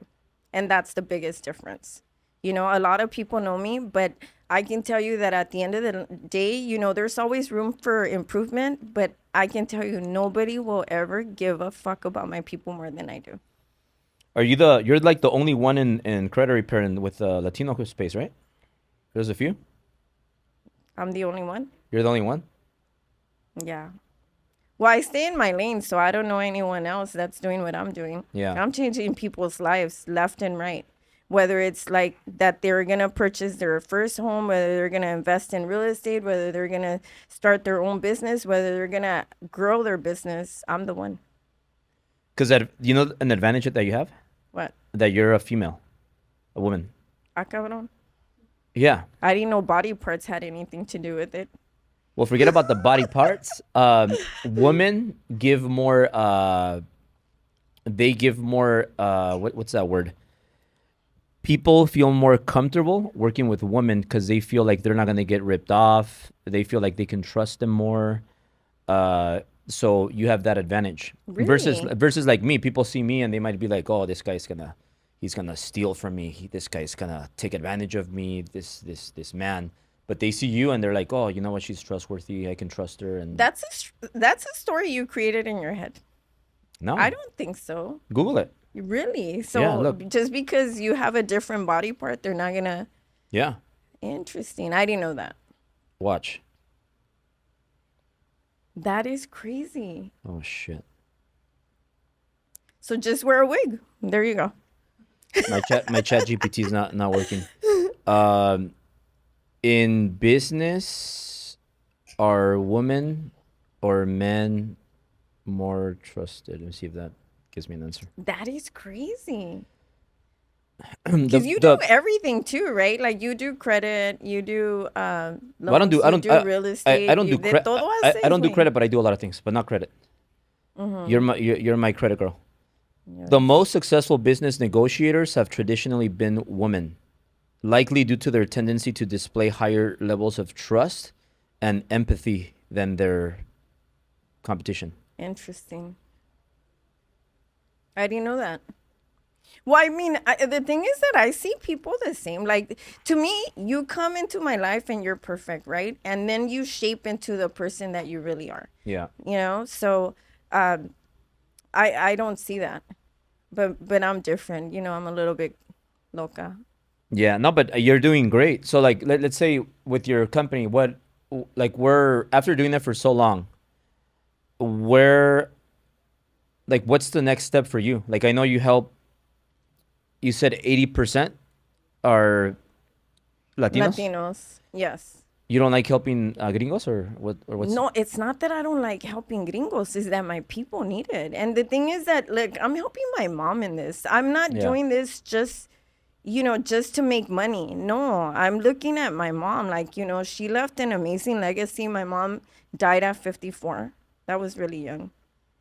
And that's the biggest difference. A lot of people know me, but I can tell you that at the end of the day, there's always room for improvement, but I can tell you nobody will ever give a fuck about my people more than I do. You're like the only one in credit repair with Latino space, right? There's a few. I'm the only one. You're the only one. Yeah. Well, I stay in my lane, so I don't know anyone else that's doing what I'm doing. Yeah. I'm changing people's lives left and right. Whether it's like that they're going to purchase their first home, whether they're going to invest in real estate, whether they're going to start their own business, whether they're going to grow their business, I'm the one. Because you know an advantage that you have? What? That you're a female, a woman. Ah, cabrón. Yeah. I didn't know body parts had anything to do with it. Well, forget about the body parts. Women give more. They give more. What's that word? People feel more comfortable working with women because they feel like they're not gonna get ripped off. They feel like they can trust them more. So you have that advantage versus Really? like me. People see me and they might be like, "Oh, he's gonna steal from me. This guy's gonna take advantage of me. This man." But they see you and they're like, "Oh, you know what? She's trustworthy. I can trust her." And That's a story you created in your head. no, I don't think so. Google it. Really? So Yeah, look. just because you have a different body part, they're not gonna. Yeah, Interesting. I didn't know that. watch. That is crazy. Oh shit. So just wear a wig. There you go. My chat GPT is not working. In business, are women or men more trusted? Let me see if that gives me an answer. That is crazy. The, Because you the do everything too, right? Like you do credit, you do well, loans, you do real estate. I don't do De credit. todo I don't do haces, güey. credit, but I do a lot of things, but not credit. You're my credit girl. Yeah. The most successful business negotiators have traditionally been women, likely due to their tendency to display higher levels of trust and empathy than their competition. Interesting. I didn't know that. Well, I mean, the thing is that I see people the same. Like, to me, you come into my life and you're perfect, right? And then you shape into the person that you really are, Yeah. So I don't see that. But I'm different. I'm a little bit loca. Yeah, no, but you're doing great. So like let's say with your company, we're after doing that for so long, where like what's the next step for you? Like I know you said 80% are Latinos. Latinos, yes. You don't like helping gringos or what's No, it's not that I don't like helping gringos. It's that my people need it. And the thing is that, look, I'm helping my mom in this. I'm not Yeah. doing this just to make money. No, I'm looking at my mom. Like, she left an amazing legacy. My mom died at 54. That was really young.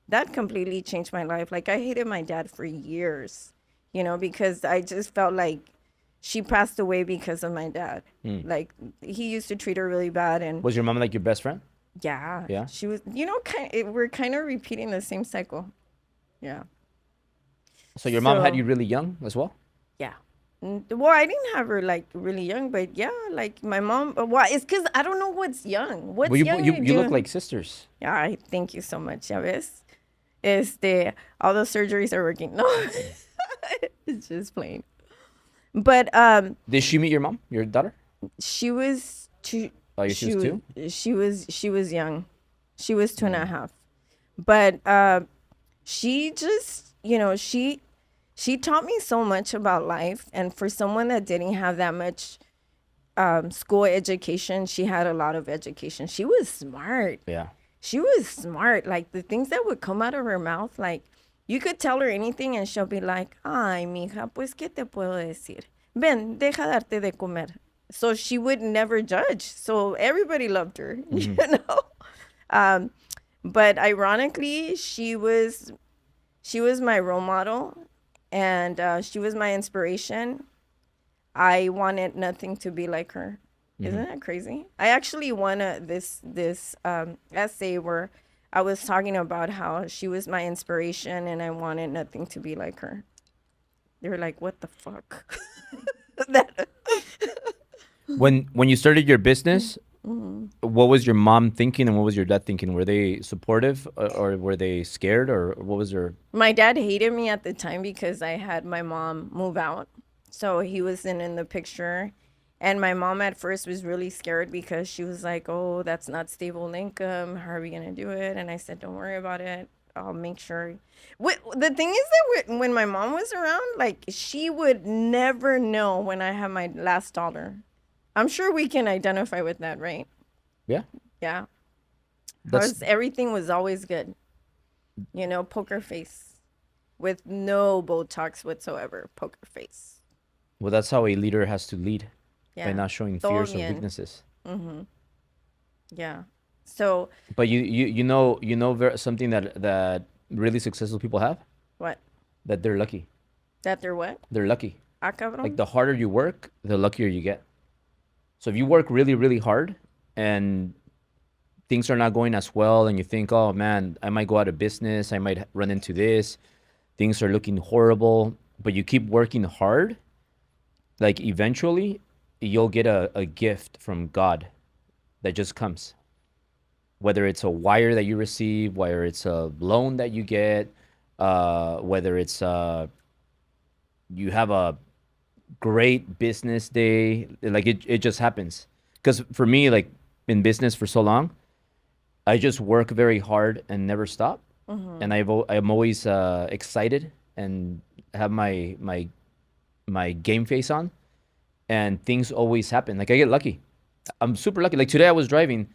That completely changed my life. Like, I hated my dad for years, because I just felt like she passed away because of my dad. Like, he used to treat her really bad. And Was your mom like your best friend? yeah, Yeah. she was, we're kind of repeating the same cycle. Yeah. So your mom had So- you really young as well? Yeah. Well, I didn't have her like really young, but yeah, like my mom. Well, it's because I don't know what's young. What's Well, young? you look like sisters. Yeah, I thank you so much, ya ves. All the surgeries are working. No, it's just plain. But Did she meet your mom, your daughter? she was two. Oh, she She was was two. she was young. She was 2.5. But she just, she taught me so much about life. And for someone that didn't have that much school education, she had a lot of education. She was smart. Yeah. She was smart. Like the things that would come out of her mouth, like you could tell her anything and she'll be like, ay, mija, pues, ¿qué te puedo decir? Ven, deja darte de comer. So she would never judge. So everybody loved her, you know? Um, but ironically, she was my role model, and she was my inspiration. I wanted nothing to be like her. Isn't that crazy? I actually won this essay where I was talking about how she was my inspiration and I wanted nothing to be like her. They were like, "What the fuck?" that, When you started your business, what was your mom thinking and what was your dad thinking? Were they supportive or were they scared or what was their? my dad hated me at the time because I had my mom move out. So he wasn't in the picture. And my mom at first was really scared because she was like, "Oh, that's not stable income. How are we going to do it?" And I said, "Don't worry about it. I'll make sure." The thing is that when my mom was around, like, she would never know when I had my last dollar. I'm sure we can identify with that, right? Yeah, Yeah. that's Everything was always good. Poker face with no Botox whatsoever. Poker face. well, that's how a leader has to lead by Yeah. not showing Todo fears or bien. weaknesses. Yeah. So, But something that really successful people have, what? that they're lucky. That they're what? They're lucky. Ah, Like cabrón? the harder you work, the luckier you get. So if you work really, really hard and things are not going as well and you think, oh man, I might go out of business, I might run into this, things are looking horrible, but you keep working hard, like eventually you'll get a gift from God that just comes. Whether it's a wire that you receive, whether it's a loan that you get, whether it's you have a great business day, like it just happens. Because for me, like in business for so long, I just work very hard and never stop. And I'm always excited and have my game face on, and things always happen. Like I get lucky. I'm super lucky. Like today, I was driving,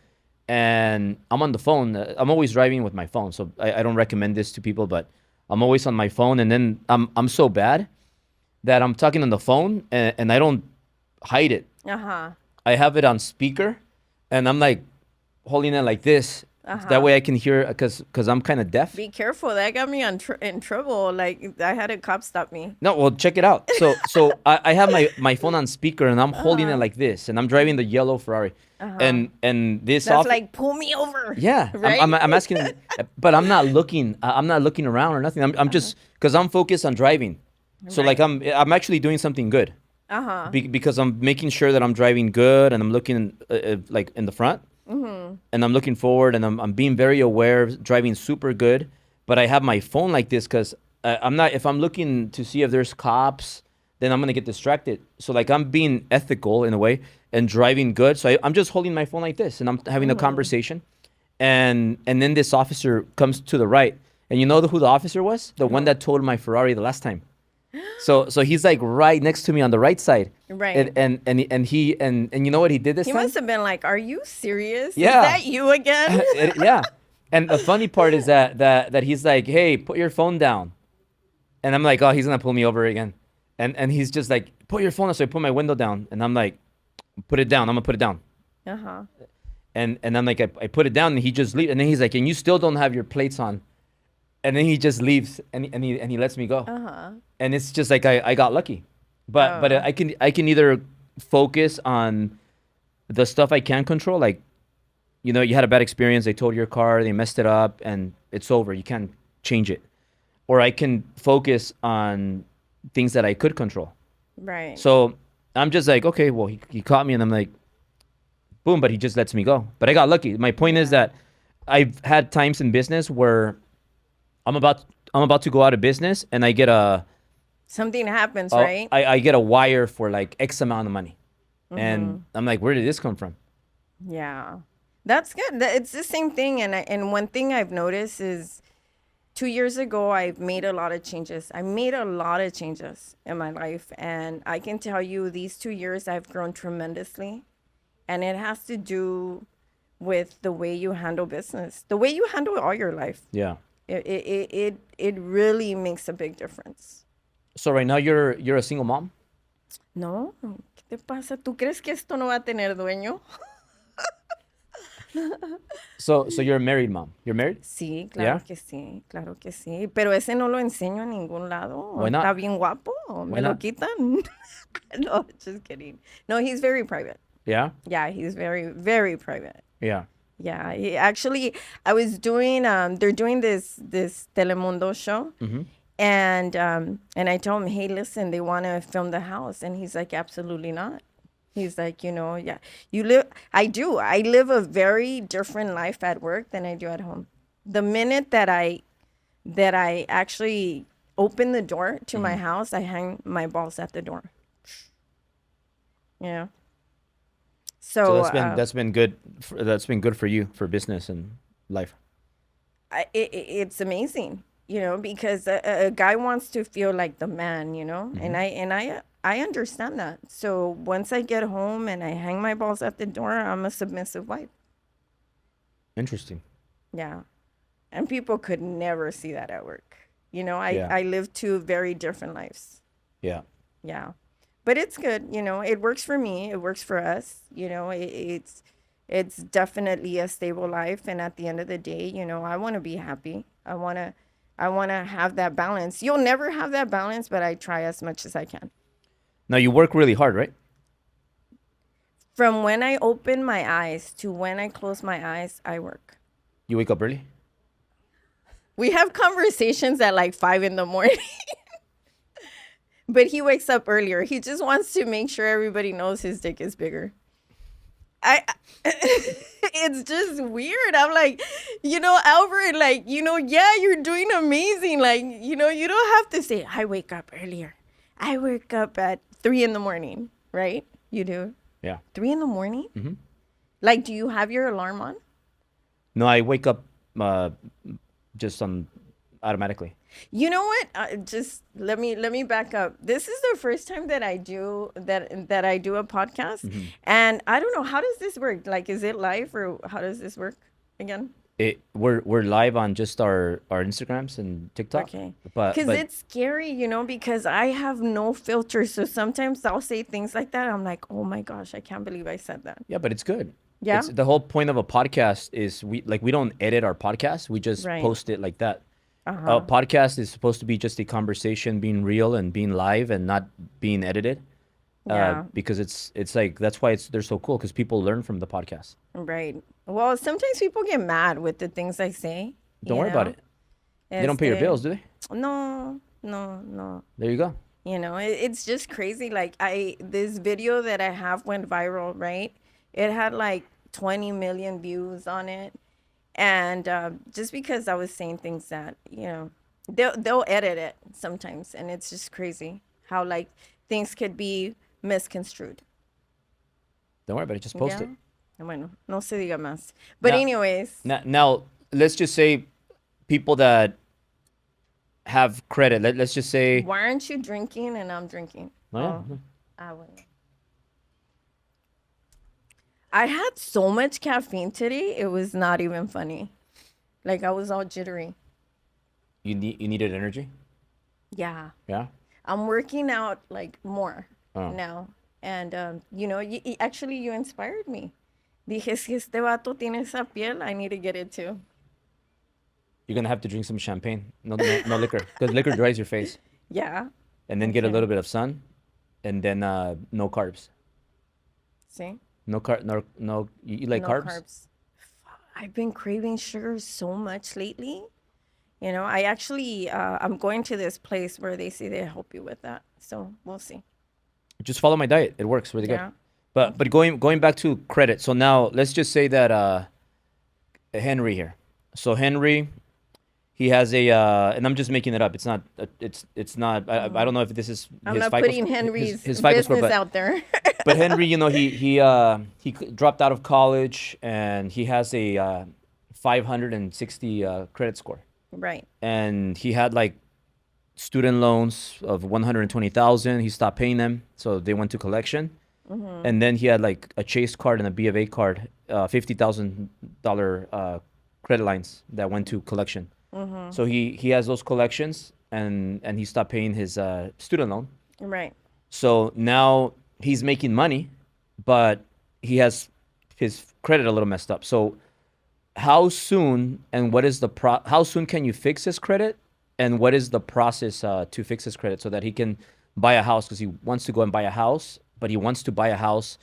and I'm on the phone. I'm always driving with my phone, so I don't recommend this to people. But I'm always on my phone, and then I'm so bad that I'm talking on the phone, and I don't hide it. Uh-huh. I have it on speaker, and I'm like holding it like this. That way I can hear because I'm kind of deaf. Be careful. That got me in trouble. Like, I had a cop stop me. No, well, check it out. So I have my phone on speaker and I'm holding it like this, and I'm driving the yellow Ferrari, and this That's off. like, pull me over. Yeah, Right? I'm asking, but I'm not looking. I'm not looking around or nothing. I'm just because I'm focused on driving. So like Right. I'm actually doing something good Uh-huh. because I'm making sure that I'm driving good and I'm looking like in the front, and I'm looking forward and I'm being very aware, driving super good. But I have my phone like this because I'm not. If I'm looking to see if there's cops, then I'm gonna get distracted. So like I'm being ethical in a way and driving good. So I'm just holding my phone like this and I'm having a conversation, and then this officer comes to the right, and you know who the officer was? The one that towed my Ferrari the last time. So he's like right next to me on the right side. Right. And you know what he did this He time? must have been like, "Are you serious? Yeah. Is that you again?" Yeah. And the funny part is that he's like, "Hey, put your phone down." And I'm like, "Oh, he's gonna pull me over again." And he's just like, "Put your phone down." So I put my window down, and I'm like, "Put it down. I'm gonna put it down." Uh-huh. And I'm like, I put it down, and he just leaves. And then he's like, "And you still don't have your plates on." And then he just leaves, and he lets me go. Uh-huh. And it's just like I got lucky, but Oh. I can either focus on the stuff I can control, like you had a bad experience, they towed your car, they messed it up, and it's over. You can't change it, or I can focus on things that I could control. Right. So I'm just like, okay, well he caught me, and I'm like, boom, but he just lets me go. But I got lucky. My point is that I've had times in business where I'm about I'm about to go out of business, and I get Something happens, Oh, right? I get a wire for like X amount of money, and I'm like, where did this come from? Yeah. That's good. It's the same thing. And one thing I've noticed is 2 years ago, I've made a lot of changes. I made a lot of changes in my life. And I can tell you these 2 years, I've grown tremendously. And it has to do with the way you handle business, the way you handle all your life. Yeah. It really makes a big difference. So right now you're a single mom. No, ¿qué te pasa? ¿Tú crees que esto no va a tener dueño? So you're a married mom. You're married? Sí, Yeah. claro que sí, claro que sí. Pero ese no lo enseño en ningún lado. Why Está not? bien guapo. Why ¿Me lo not? quitan? No, just kidding. No, he's very private. Yeah. Yeah, he's very, very private. Yeah. Yeah, he, actually, I was doing. They're doing this Telemundo show, and I told him, hey, listen, they want to film the house, and he's like, absolutely not. He's like, yeah, you live. I do. I live a very different life at work than I do at home. The minute that I actually open the door to my house, I hang my balls at the door. Yeah. So So that's been good. That's been good for you for business and life. it's amazing, because a guy wants to feel like the man, and I understand that. So once I get home and I hang my balls at the door, I'm a submissive wife. Interesting. Yeah. And people could never see that at work. I, Yeah. I live two very different lives. Yeah. Yeah. But it's good, it works for me. It works for us. It's definitely a stable life. And at the end of the day, I want to be happy. I want to have that balance. You'll never have that balance, but I try as much as I can. Now you work really hard, right? From when I open my eyes to when I close my eyes, I work. You wake up early. We have conversations at like 5 in the morning. But he wakes up earlier. He just wants to make sure everybody knows his dick is bigger. I it's just weird. I'm like, Albert, like, yeah, you're doing amazing. Like, you don't have to say, I wake up earlier. I wake up at 3 in the morning, right? You do? Yeah. 3 in the morning? Like, do you have your alarm on? No, I wake up just on automatically. You know what? Just let me back up. This is the first time that I do a podcast, and I don't know, how does this work. Like, is it live or how does this work again? We're live on just our Instagrams and TikTok. Okay, but because it's scary, because I have no filter. So sometimes I'll say things like that. I'm like, oh my gosh, I can't believe I said that. yeah, but it's good. Yeah? It's the whole point of a podcast is we don't edit our podcast. We just Right. post it like that. A podcast is supposed to be just a conversation, being real and being live and not being edited. Yeah. Because it's like that's why they're so cool because people learn from the podcast. Right. Well, sometimes people get mad with the things I say. Don't worry about it. They don't pay your bills, do they? No, no, no. There you go. It's just crazy. Like, this video that I have went viral, right? It had like 20 million views on it. And just because I was saying things that, they'll edit it sometimes. And it's just crazy how, like, things could be misconstrued. Don't worry about it. Just post it. Bueno, no se diga más. But Now- anyways, Now, let's just say people that have credit. Let's just say. why aren't you drinking and I'm drinking? Oh, yeah. No. Bueno. I had so much caffeine today, it was not even funny. Like, I was all jittery. You needed energy. Yeah. Yeah. I'm working out, like, more Oh. now. And, actually, you inspired me. Dije, si este vato tiene esa piel, I need to get it too. You're gonna have to drink some champagne. No liquor, because liquor dries your face. Yeah. And then get a little bit of sun, and then no carbs. See? No. You eat like No carbs? I've been craving sugar so much lately. I actually, I'm going to this place where they say they help you with that. So we'll see. Just follow my diet. It works really Yeah. good. But going back to credit. So now let's just say that Henry here. So Henry, he has a, and I'm just making it up. It's not. It's not. I don't know if this is I'm his not FICO putting Henry's his FICO score, business out there. but Henry, he dropped out of college and he has a 560 credit score, Right. and he had like student loans of 120,000. He stopped paying them, so they went to collection. And then he had like a Chase card and a B of A card, $50,000 credit lines that went to collection. So he has those collections, and he stopped paying his student loan. Right. So now he's making money, but he has his credit a little messed up. So how soon and what is the how soon can you fix his credit, and what is the process to fix his credit so that he can buy a house, because he wants to go and buy a house, but he wants to buy a house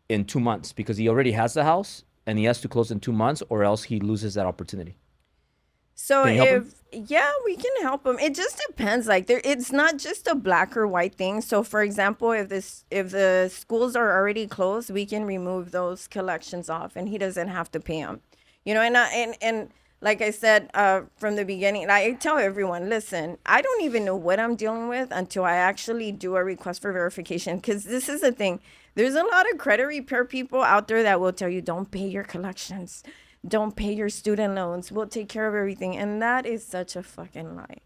in 2 months because he already has the house and he has to close in 2 months, or else he loses that opportunity. So Can you help him? yeah, we can help them. It just depends. Like there, it's not just a black or white thing. So for example, if the schools are already closed, we can remove those collections off, and he doesn't have to pay them. And like I said from the beginning, I tell everyone, listen, I don't even know what I'm dealing with until I actually do a request for verification. Because this is the thing. There's a lot of credit repair people out there that will tell you, don't pay your collections. Don't pay your student loans. We'll take care of everything. And that is such a fucking lie.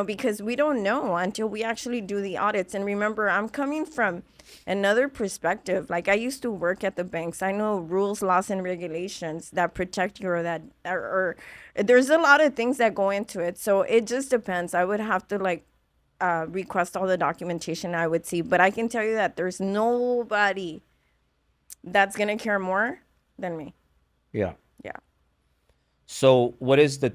Because we don't know until we actually do the audits. And remember, I'm coming from another perspective. Like I used to work at the banks. I know rules, laws, and regulations that protect you, or there's a lot of things that go into it. So it just depends. I would have to request all the documentation I would see. But I can tell you that there's nobody that's going to care more than me. Yeah. Yeah. So what is the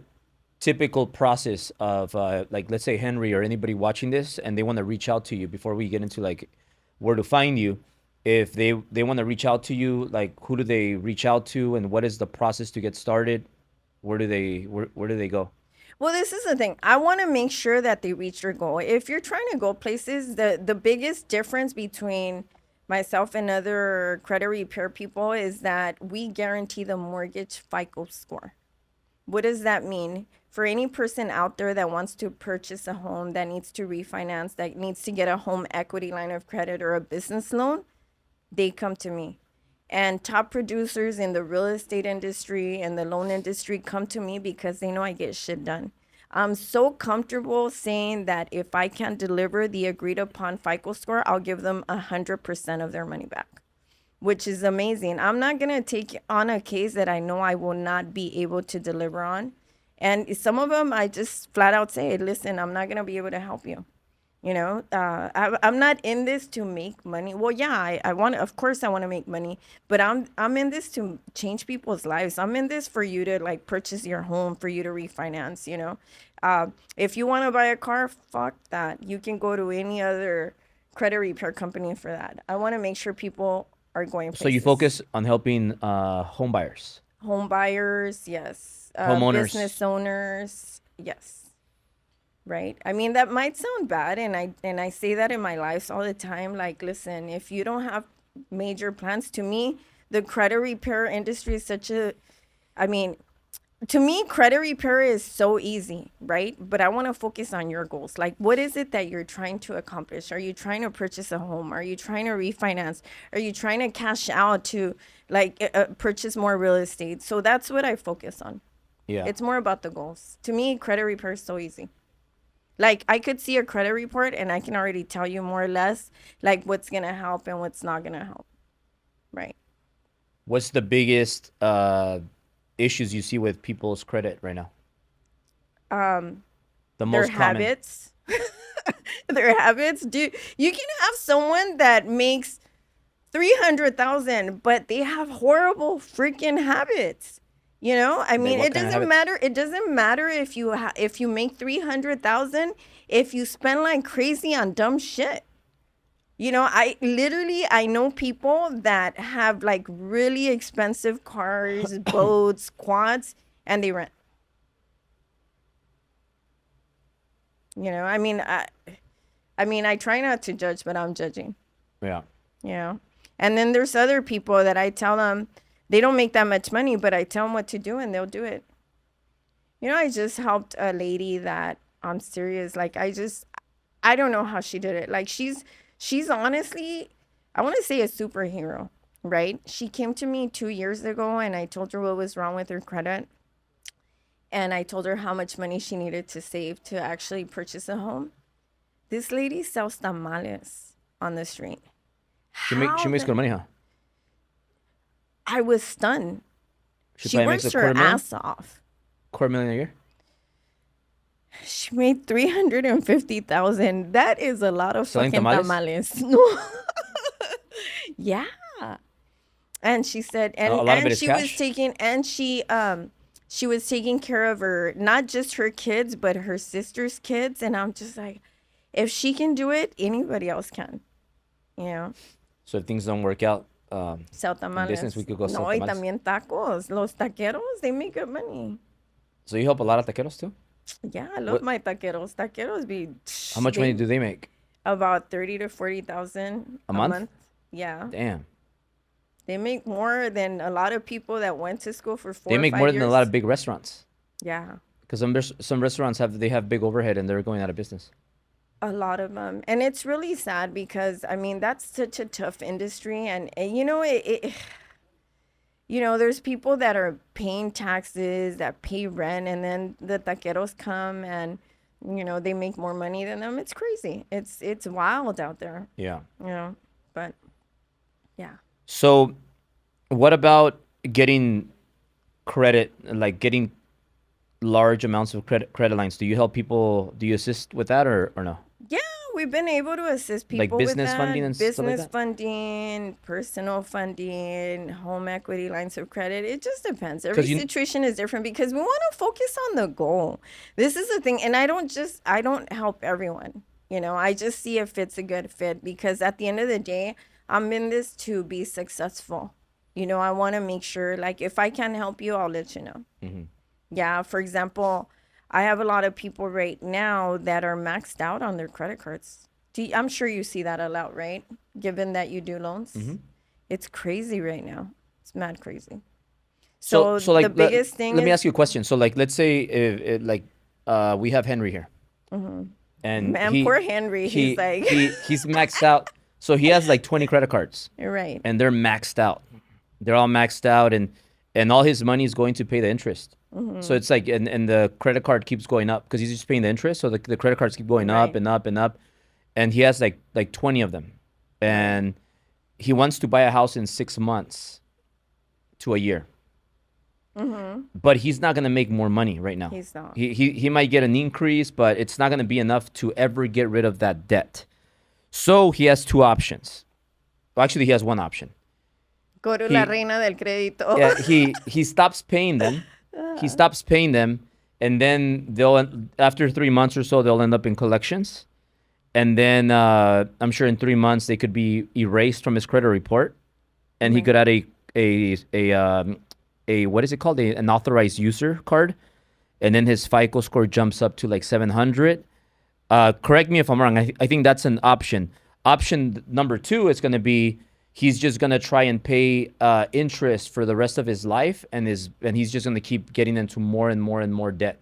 typical process of like, let's say Henry or anybody watching this and they want to reach out to you, before we get into like where to find you? If they want to reach out to you, like who do they reach out to, and what is the process to get started? Where do they go? Well, this is the thing. I want to make sure that they reach their goal. If you're trying to go places, the biggest difference between myself and other credit repair people is that we guarantee the mortgage FICO score. What does that mean? For any person out there that wants to purchase a home, that needs to refinance, that needs to get a home equity line of credit or a business loan, they come to me. And top producers in the real estate industry and the loan industry come to me because they know I get shit done. I'm so comfortable saying that if I can't deliver the agreed upon FICO score, I'll give them 100% of their money back, which is amazing. I'm not going to take on a case that I know I will not be able to deliver on. And some of them, I just flat out say, listen, I'm not going to be able to help you. I'm not in this to make money. Well, yeah, I want, of course I want to make money, but I'm in this to change people's lives. I'm in this for you to like purchase your home, for you to refinance. If you want to buy a car, fuck that. You can go to any other credit repair company for that. I want to make sure people are going So you places. focus on helping home buyers, Home buyers, yes. homeowners. Business owners, yes. Right. I mean, that might sound bad, and I say that in my lives all the time. Like, listen, if you don't have major plans, to me, the credit repair industry is such a, I mean, to me, credit repair is so easy, right? But I want to focus on your goals. Like, what is it that you're trying to accomplish? Are you trying to purchase a home? Are you trying to refinance? Are you trying to cash out to purchase more real estate? So that's what I focus on. Yeah. It's more about the goals. To me, credit repair is so easy. Like I could see a credit report and I can already tell you more or less like what's gonna help and what's not gonna help. Right. What's the biggest issues you see with people's credit right now? The Their most common. habits. Their habits. Do you can have someone that makes 300,000, but they have horrible freaking habits. I Like mean, what it kind of doesn't habits? matter. It doesn't matter if you make 300,000, if you spend like crazy on dumb shit. I know people that have like really expensive cars, boats, quads, and they rent. I mean, I try not to judge, but I'm judging. Yeah. You know, and then there's other people that I tell them they don't make that much money, but I tell them what to do and they'll do it. I just helped a lady that I'm serious. Like I don't know how she did it. Like she's honestly, I want to say a superhero, right? She came to me 2 years ago and I told her what was wrong with her credit. And I told her how much money she needed to save to actually purchase a home. This lady sells tamales on the street. She How makes the good money, huh? I was stunned. She She probably makes works a her quarter million, ass off. quarter million a year. She made 350,000. That is a lot of Selling fucking tamales, tamales. No. Yeah. And she said, a and lot of it and is she was cash. taking, and she was taking care of her, not just her kids, but her sister's kids. And I'm just like, if she can do it, anybody else can. You know, So if things don't work out sell in business, we tamales. could go sell No, y tamales. también tacos. Los taqueros, they make good money. So you help a lot of taqueros too. Yeah, I love What? my taqueros. Taqueros be How much money they do they make about 30 to 40,000 a a month? month. Yeah. Damn, They make more than a lot of people that went to school for they four or make five more than a lot years. of big restaurants. Yeah, Because some restaurants have big overhead and they're going out of business. a lot of them. And it's really sad because, I mean, that's such a tough industry. And there's people that are paying taxes, that pay rent, and then the taqueros come and, they make more money than them. It's crazy. It's wild out there, Yeah. you know, but yeah. So what about getting credit, like getting large amounts of credit lines? Do you help people? Do you assist with that or no? Yeah, we've been able to assist Like people with business funding and that. stuff like Business that? funding, personal funding, home equity lines of credit. It just depends. Every Because you situation is different because we want to focus on the goal. This is the thing. And I don't help everyone. I just see if it's a good fit because at the end of the day, I'm in this to be successful. I want to make sure, like, if I can help you, I'll let you know. Yeah, for example, I have a lot of people right now that are maxed out on their credit cards. I'm sure you see that a lot, right? Given that you do loans. It's crazy right now. It's mad crazy. so So so the like biggest thing let me ask is, you a question. So like let's say if like we have Henry here and man, poor Henry. He's like, he's maxed out. So he has like 20 credit cards you're right. and they're maxed out. They're all maxed out and all his money is going to pay the interest. So it's like and the credit card keeps going up because he's just paying the interest. So the credit cards keep going up Right, and up and up, and he has like 20 of them, right. and he wants to buy a house in 6 months to a year. But he's not gonna make more money right now. He's not. He might get an increase, but it's not gonna be enough to ever get rid of that debt. So he has two options. Well, actually, he has one option. Go to la He reina del crédito. Yeah, he stops paying them. He stops paying them, and then after 3 months or so they'll end up in collections, and then I'm sure in 3 months they could be erased from his credit report, and he Right. could add a what is it called, an authorized user card, and then his FICO score jumps up to like 700. Correct me if I'm wrong. I think that's an option. Option number two is going to be he's just going to try and pay interest for the rest of his life, and he's just going to keep getting into more and more and more debt.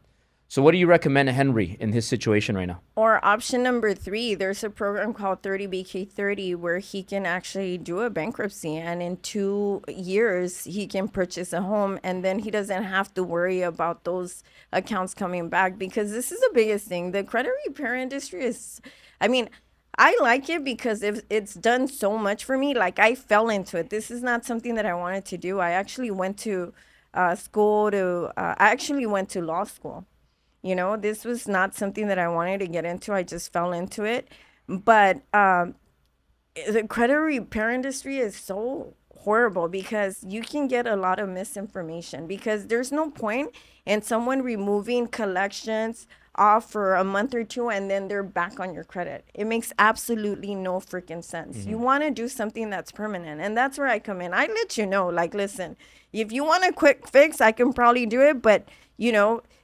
So what do you recommend Henry in his situation right now? Or option number three, there's a program called 30BK30 where he can actually do a bankruptcy and in 2 years he can purchase a home and then he doesn't have to worry about those accounts coming back because this is the biggest thing. The credit repair industry is, I mean, I like it because it's done so much for me. Like I fell into it. This is not something that I wanted to do. I actually went to I actually went to law school. This was not something that I wanted to get into. I just fell into it. But the credit repair industry is so horrible because you can get a lot of misinformation because there's no point in someone removing collections off for a month or two and then they're back on your credit. It makes absolutely no freaking sense. You want to do something that's permanent. And that's where I come in. I let you know, like, listen, if you want a quick fix, I can probably do it. But,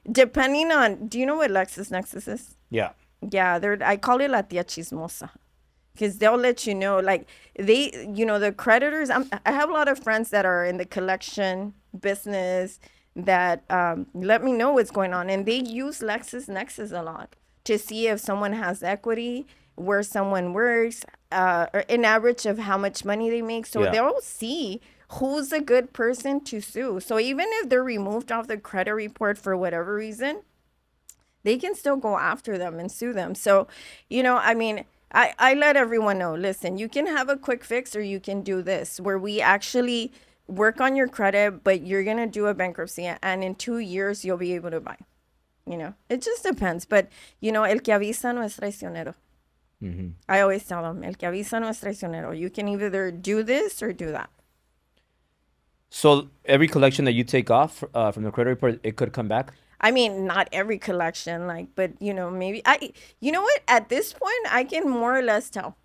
depending on, do you know what LexisNexis is? Yeah. Yeah, I call it la tía chismosa because they'll let you know, like the creditors. I have a lot of friends that are in the collection business. that let me know what's going on. And they use LexisNexis a lot to see if someone has equity, where someone works, or an average of how much money they make. So Yeah. they'll see who's a good person to sue. So even if they're removed off the credit report for whatever reason, they can still go after them and sue them. So, I mean, I let everyone know, listen, you can have a quick fix or you can do this, where we actually work on your credit, but you're going to do a bankruptcy. And in 2 years, you'll be able to buy. It just depends. But, el que avisa no es traicionero. I always tell them, el que avisa no es traicionero. You can either do this or do that. So every collection that you take off from the credit report, it could come back? I mean, not every collection, but maybe you know what? At this point, I can more or less tell.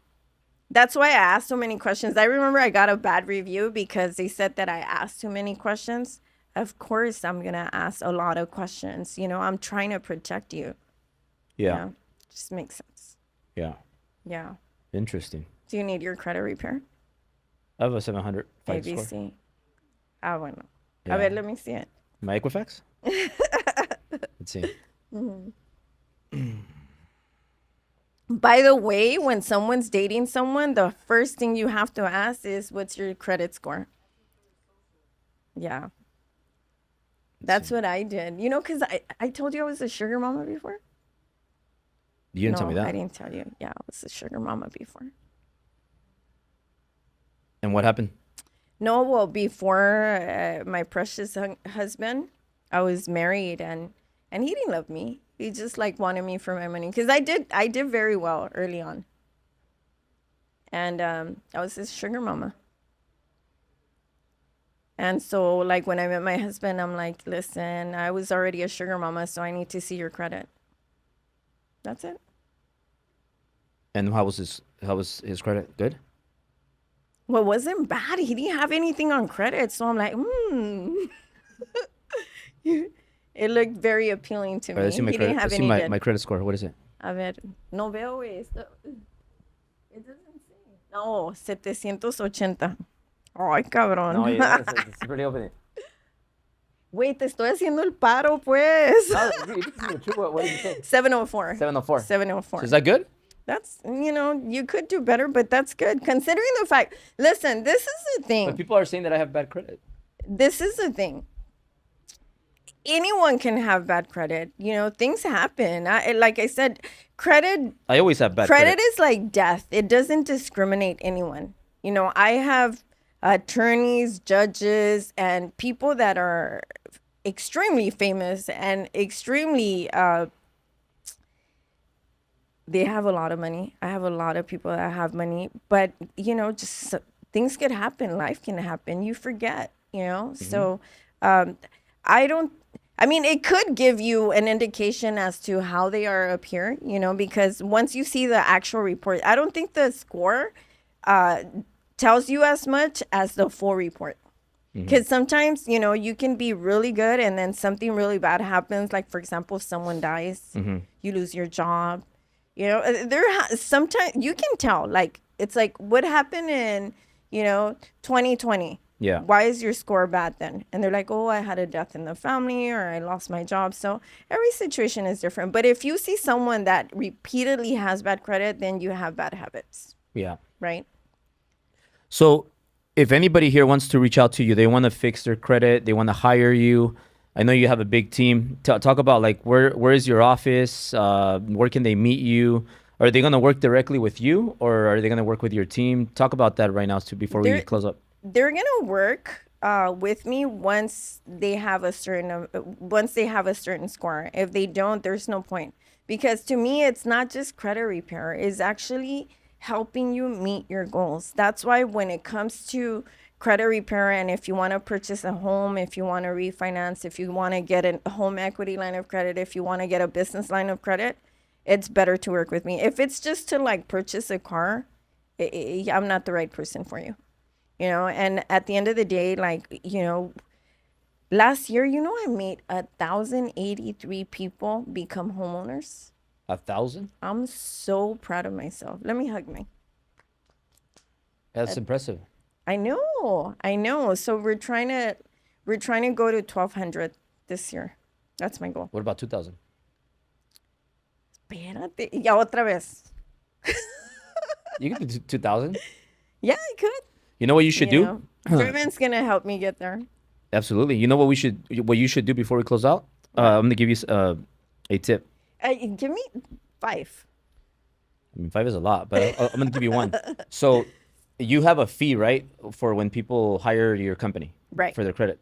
That's why I asked so many questions. I remember I got a bad review because they said that I asked too many questions. Of course, I'm going to ask a lot of questions. I'm trying to protect you. Yeah. Just makes sense. Yeah. Yeah. Interesting. Do you need your credit repair? I have a 700 FICO ABC. score. Ah, bueno. Yeah. A ver, let me see it. My Equifax? Let's see. By the way, when someone's dating someone, the first thing you have to ask is, what's your credit score? Yeah. That's what I did. Because I told you I was a sugar mama before. You didn't tell me that. I didn't tell you. Yeah, I was a sugar mama before. And what happened? No, well, before my precious husband, I was married, and he didn't love me. He just wanted me for my money, because I did very well early on. And I was his sugar mama. And so when I met my husband, I'm like, listen, I was already a sugar mama, so I need to see your credit. That's it. And how was his credit? Good? Well, it wasn't bad. He didn't have anything on credit. So I'm like, It looked very appealing to me. Let's see my He credit. didn't have Let's see any my, debt. my credit score. What is it? A ver, no veo esto. It doesn't say. No, 780. Ay, cabrón. No, yeah, it's pretty open. Wait, te estoy haciendo el paro, pues. What did you say? 704. 704. 704. So is that good? That's, you could do better, but that's good. Considering the fact, listen, this is the thing. But people are saying that I have bad credit. This is the thing. Anyone can have bad credit. Things happen. Like I said, credit. I always have bad credit. Credit is like death. It doesn't discriminate anyone. I have attorneys, judges, and people that are extremely famous and extremely they have a lot of money. I have a lot of people that have money, but just things could happen. Life can happen. You forget, So it could give you an indication as to how they are up here, because once you see the actual report, I don't think the score tells you as much as the full report. Because sometimes, you can be really good and then something really bad happens. Like, for example, someone dies, you lose your job. Sometimes you can tell, it's like, what happened in, 2020? Yeah. Why is your score bad then? And they're like, oh, I had a death in the family, or I lost my job. So every situation is different. But if you see someone that repeatedly has bad credit, then you have bad habits. Yeah. Right? So if anybody here wants to reach out to you, they want to fix their credit, they want to hire you. I know you have a big team. Talk about where is your office? Where can they meet you? Are they going to work directly with you, or are they going to work with your team? Talk about that right now too before we close up. They're going to work with me once they have a certain score. If they don't, there's no point. Because to me, it's not just credit repair. It's actually helping you meet your goals. That's why when it comes to credit repair, and if you want to purchase a home, if you want to refinance, if you want to get a home equity line of credit, if you want to get a business line of credit, it's better to work with me. If it's just to purchase a car, I'm not the right person for you. And at the end of the day, last year, I made 1,083 people become homeowners. 1,000? I'm so proud of myself. Let me hug me. That's impressive. I know. So we're trying to go to 1,200 this year. That's my goal. What about 2,000? Espérate. Ya otra vez. You can do 2,000. Yeah, I could. You know what you should You do? know, Driven's gonna help me get there. Absolutely. You know what you should do before we close out? What? I'm gonna give you a tip. Give me 5. I mean, 5 is a lot, but I'm gonna give you one. So you have a fee, right, for when people hire your company, Right. for their credit.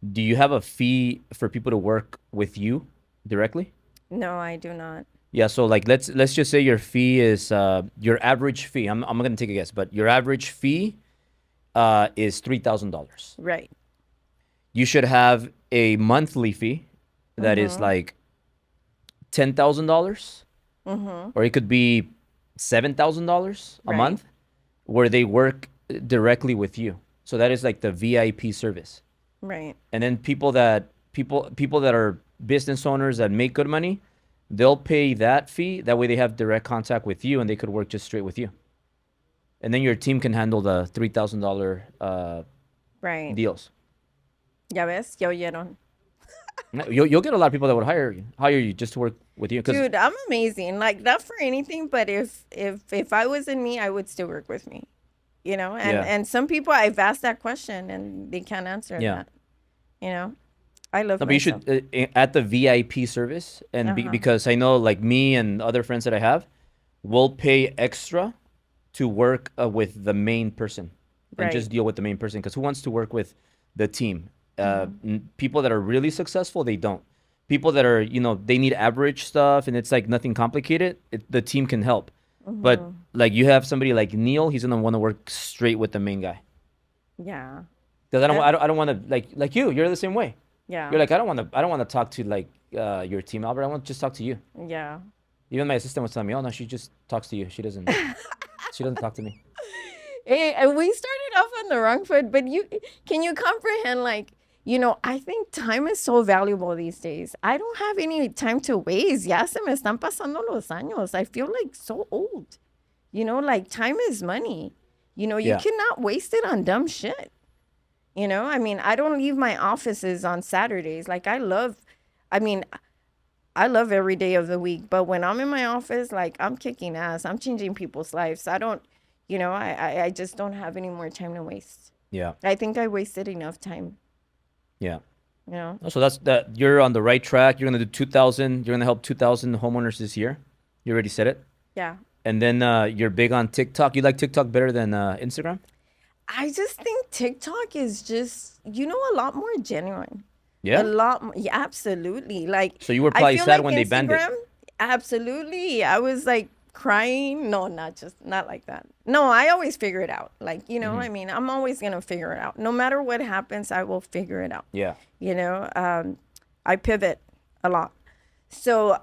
Do you have a fee for people to work with you directly? No, I do not. Yeah. So like, let's just say your fee is your average fee. I'm gonna take a guess, but your average fee is $3,000. Right. You should have a monthly fee that is like $10,000, or it could be $7,000 a Right. month, where they work directly with you. So that is like the VIP service. Right. And then people that are business owners that make good money, they'll pay that fee. That way they have direct contact with you and they could work just straight with you. And then your team can handle the $3,000 Right. deals. Ya ves, ya oyeron. You'll get a lot of people that would hire you just to work with you. 'Cause Dude, I'm amazing. Like, not for anything, but if I wasn't me, I would still work with me. You know, and Yeah. and some people I've asked that question and they can't answer Yeah. that. You know, I love No, but you myself. should at the VIP service, and because I know, like me and other friends that I have, will pay extra to work with the main person and Right. just deal with the main person. Because who wants to work with the team? People that are really successful, they don't. People that are, they need average stuff, and it's like nothing complicated. The team can help, but like you have somebody like Neil, he's gonna want to work straight with the main guy. Yeah. Because I don't want to like you. You're the same way. Yeah. You're like, I don't want to talk to like your team, Albert. I want to just talk to you. Yeah. Even my assistant was telling me, oh no, she just talks to you. She doesn't talk to me. Hey, and we started off on the wrong foot, but can you comprehend, like, I think time is so valuable these days. I don't have any time to waste. Ya se me están pasando los años. I feel like so old. Like time is money. You Yeah. cannot waste it on dumb shit. I mean, I don't leave my offices on Saturdays. Like I love every day of the week, but when I'm in my office, like I'm kicking ass. I'm changing people's lives. I don't, I just don't have any more time to waste. Yeah. I think I wasted enough time, Yeah. you know? So that's that. You're on the right track. You're gonna do 2,000. You're gonna help 2,000 homeowners this year. You already said it. Yeah. And then you're big on TikTok. You like TikTok better than Instagram? I just think TikTok is just, a lot more genuine. Yeah. A lot more. Yeah, absolutely. Like, So you were I probably feel sad like when they banned it. Instagram, absolutely. I was like crying. No, not like that. No, I always figure it out. Like, Mm-hmm. I mean, I'm always going to figure it out. No matter what happens, I will figure it out. Yeah. I pivot a lot. So,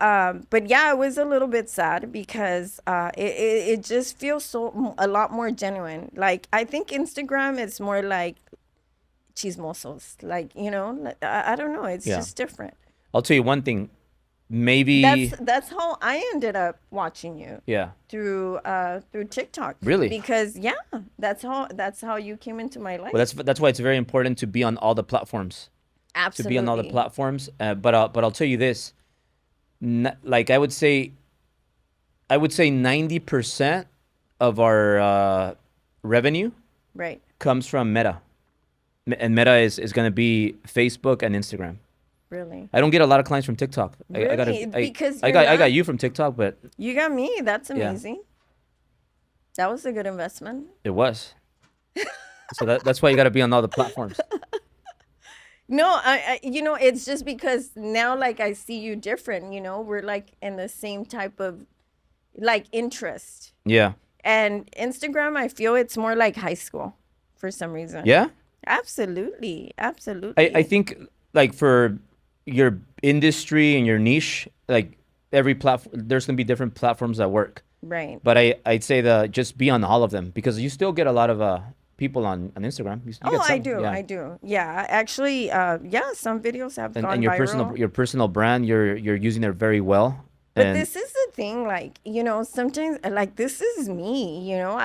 but yeah, I was a little bit sad because it just feels a lot more genuine. Like, I think Instagram is more like chismosos. Like, I don't know. It's Yeah. just different. I'll tell you one thing. Maybe. That's how I ended up watching you Yeah. through TikTok. Really? Because that's how you came into my life. Well, that's why it's very important to be on all the platforms. Absolutely. To be on all the platforms. But I'll tell you this. Like I would say 90% of our revenue Right. comes from Meta, and Meta is going to be Facebook and Instagram. Really. I don't get a lot of clients from TikTok. Really? Because I you're got not- you from TikTok, but You got me. That's Yeah. amazing. That was a good investment. it was. So that's why you got to be on all the platforms. No, I it's just because now, like, I see you different. We're like in the same type of like interest. Yeah. And Instagram, I feel it's more like high school for some reason. Yeah. Absolutely. Absolutely. I think like for your industry and your niche, like every platform, there's gonna be different platforms that work. Right. But I'd say just be on all of them, because you still get a lot of people on Instagram. You Oh, get some, I do. yeah. I do. Yeah. Actually, some videos have gone And your viral. personal brand, you're using it very well. But And this is the thing. Like, sometimes like this is me.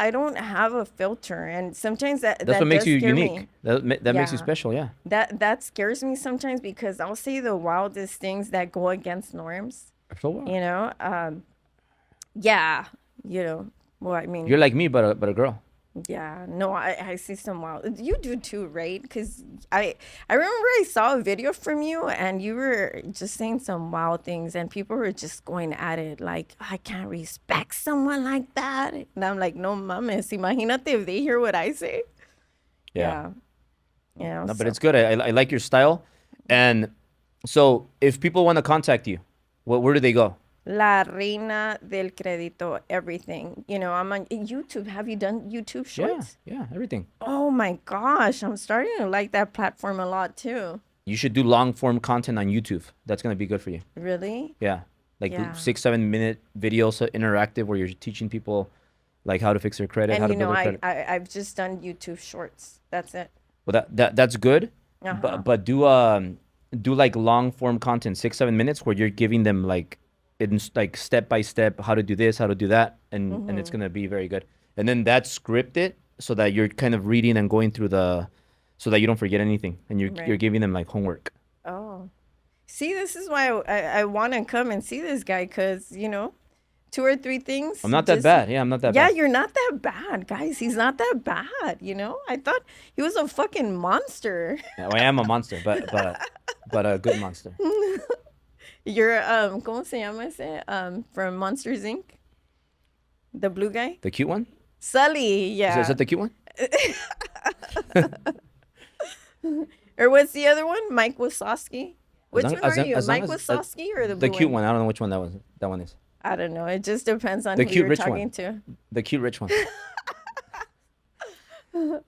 I don't have a filter, and sometimes that That's what that makes does you scare unique. me. That makes you Yeah, special. Yeah, that scares me sometimes because I'll say the wildest things that go against norms. so what? You know, yeah, you know. Well, I mean, You're like me, but a girl. yeah, no, I see some wild. You do too, right? Because I remember I saw a video from you, and you were just saying some wild things, and people were just going at it like, I can't respect someone like that, and I'm like, no mames, imagínate if they hear what I say. Yeah. Yeah, No, but so it's good. I like your style. And so, if people want to contact you, where do they go? La Reina del Crédito, everything. I'm on YouTube. Have you done YouTube Yeah, Shorts? yeah, everything. Oh my gosh, I'm starting to like that platform a lot too. You should do long form content on YouTube. That's gonna be good for you. Really? Yeah, like Yeah. 6 7 minute videos, interactive, where you're teaching people like how to fix their credit, how And to build their I, credit. I I've just done YouTube Shorts. That's it. Well, that's good, Uh-huh. but do like long form content, 6 7 minutes, where you're giving them like like step by step how to do this, how to do that, and it's gonna be very good. And then that's scripted so that you're kind of reading and going through so that you don't forget anything, and you're Right. giving them like homework. Oh. See, this is why I want to come and see this guy because, two or three things I'm not that just. bad. Yeah, I'm not that Yeah, bad. you're not that bad, guys. He's not that bad, I thought he was a fucking monster. Yeah, well, I am a monster, but a good monster. You're, ¿cómo se llama ese? From Monsters Inc., the blue guy? The cute one? Sully, Is yeah. that the cute one? Or what's the other one? Mike Wazowski? Which one are you? As long Mike as Wazowski or the the blue cute one? one. I don't know which one that one is. I don't know. It just depends on The who cute you're rich talking one. to. The cute rich one.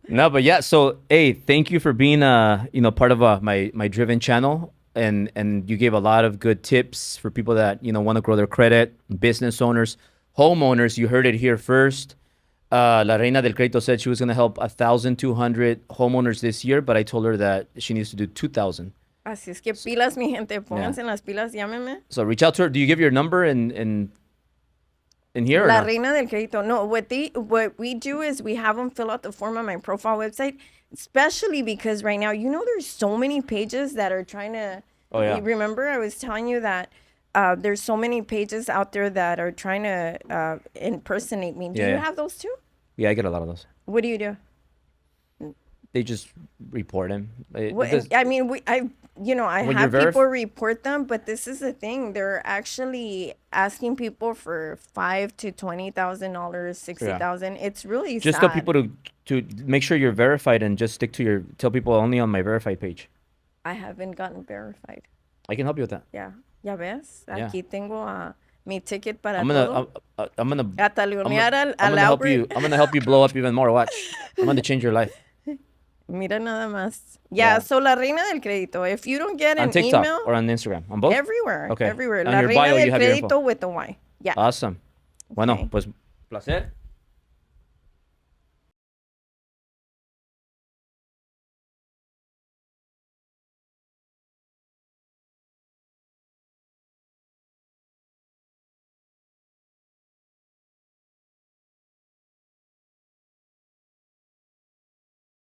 No, but yeah. So, hey, thank you for being part of my driven channel, and you gave a lot of good tips for people that want to grow their credit, business owners, homeowners. You heard it here first. La Reina del Crédito said she was going to help 1,200 homeowners this year, but I told her that she needs to do 2,000. Así es que pilas, mi gente. Pónganse en las pilas, llámenme. So reach out to her. Do you give your number in here or La not? Reina del Crédito. No, what we do is we have them fill out the form on my profile website, especially because right now, there's so many pages that are trying to. Oh, yeah. Remember, I was telling you that there's so many pages out there that are trying to impersonate me. Do Yeah, you yeah. have those too? Yeah, I get a lot of those. What do you do? They just report him. I mean, I When have you're people report them, but this is the thing. They're actually asking people for $5,000 to $20,000, 60,000. It's really Just sad. tell people to make sure you're verified and just stick to tell people only on my verified page. I haven't gotten verified. I can help you with that. Yeah. ¿Ya ves? Yeah. Aquí tengo mi ticket para I'm todo. gonna I'm gonna Catalonear al I'm gonna help you. Albert. I'm gonna help you blow up even more. Watch. I'm gonna change your life. Mira nada más. Yeah, Yeah. so La Reina del Crédito. If you don't get On an TikTok email, or on Instagram. On both? everywhere. Okay. Everywhere. On La your Reina bio, del you have your info. Crédito with the Y. Yeah. Awesome. Bueno, Okay. pues placer.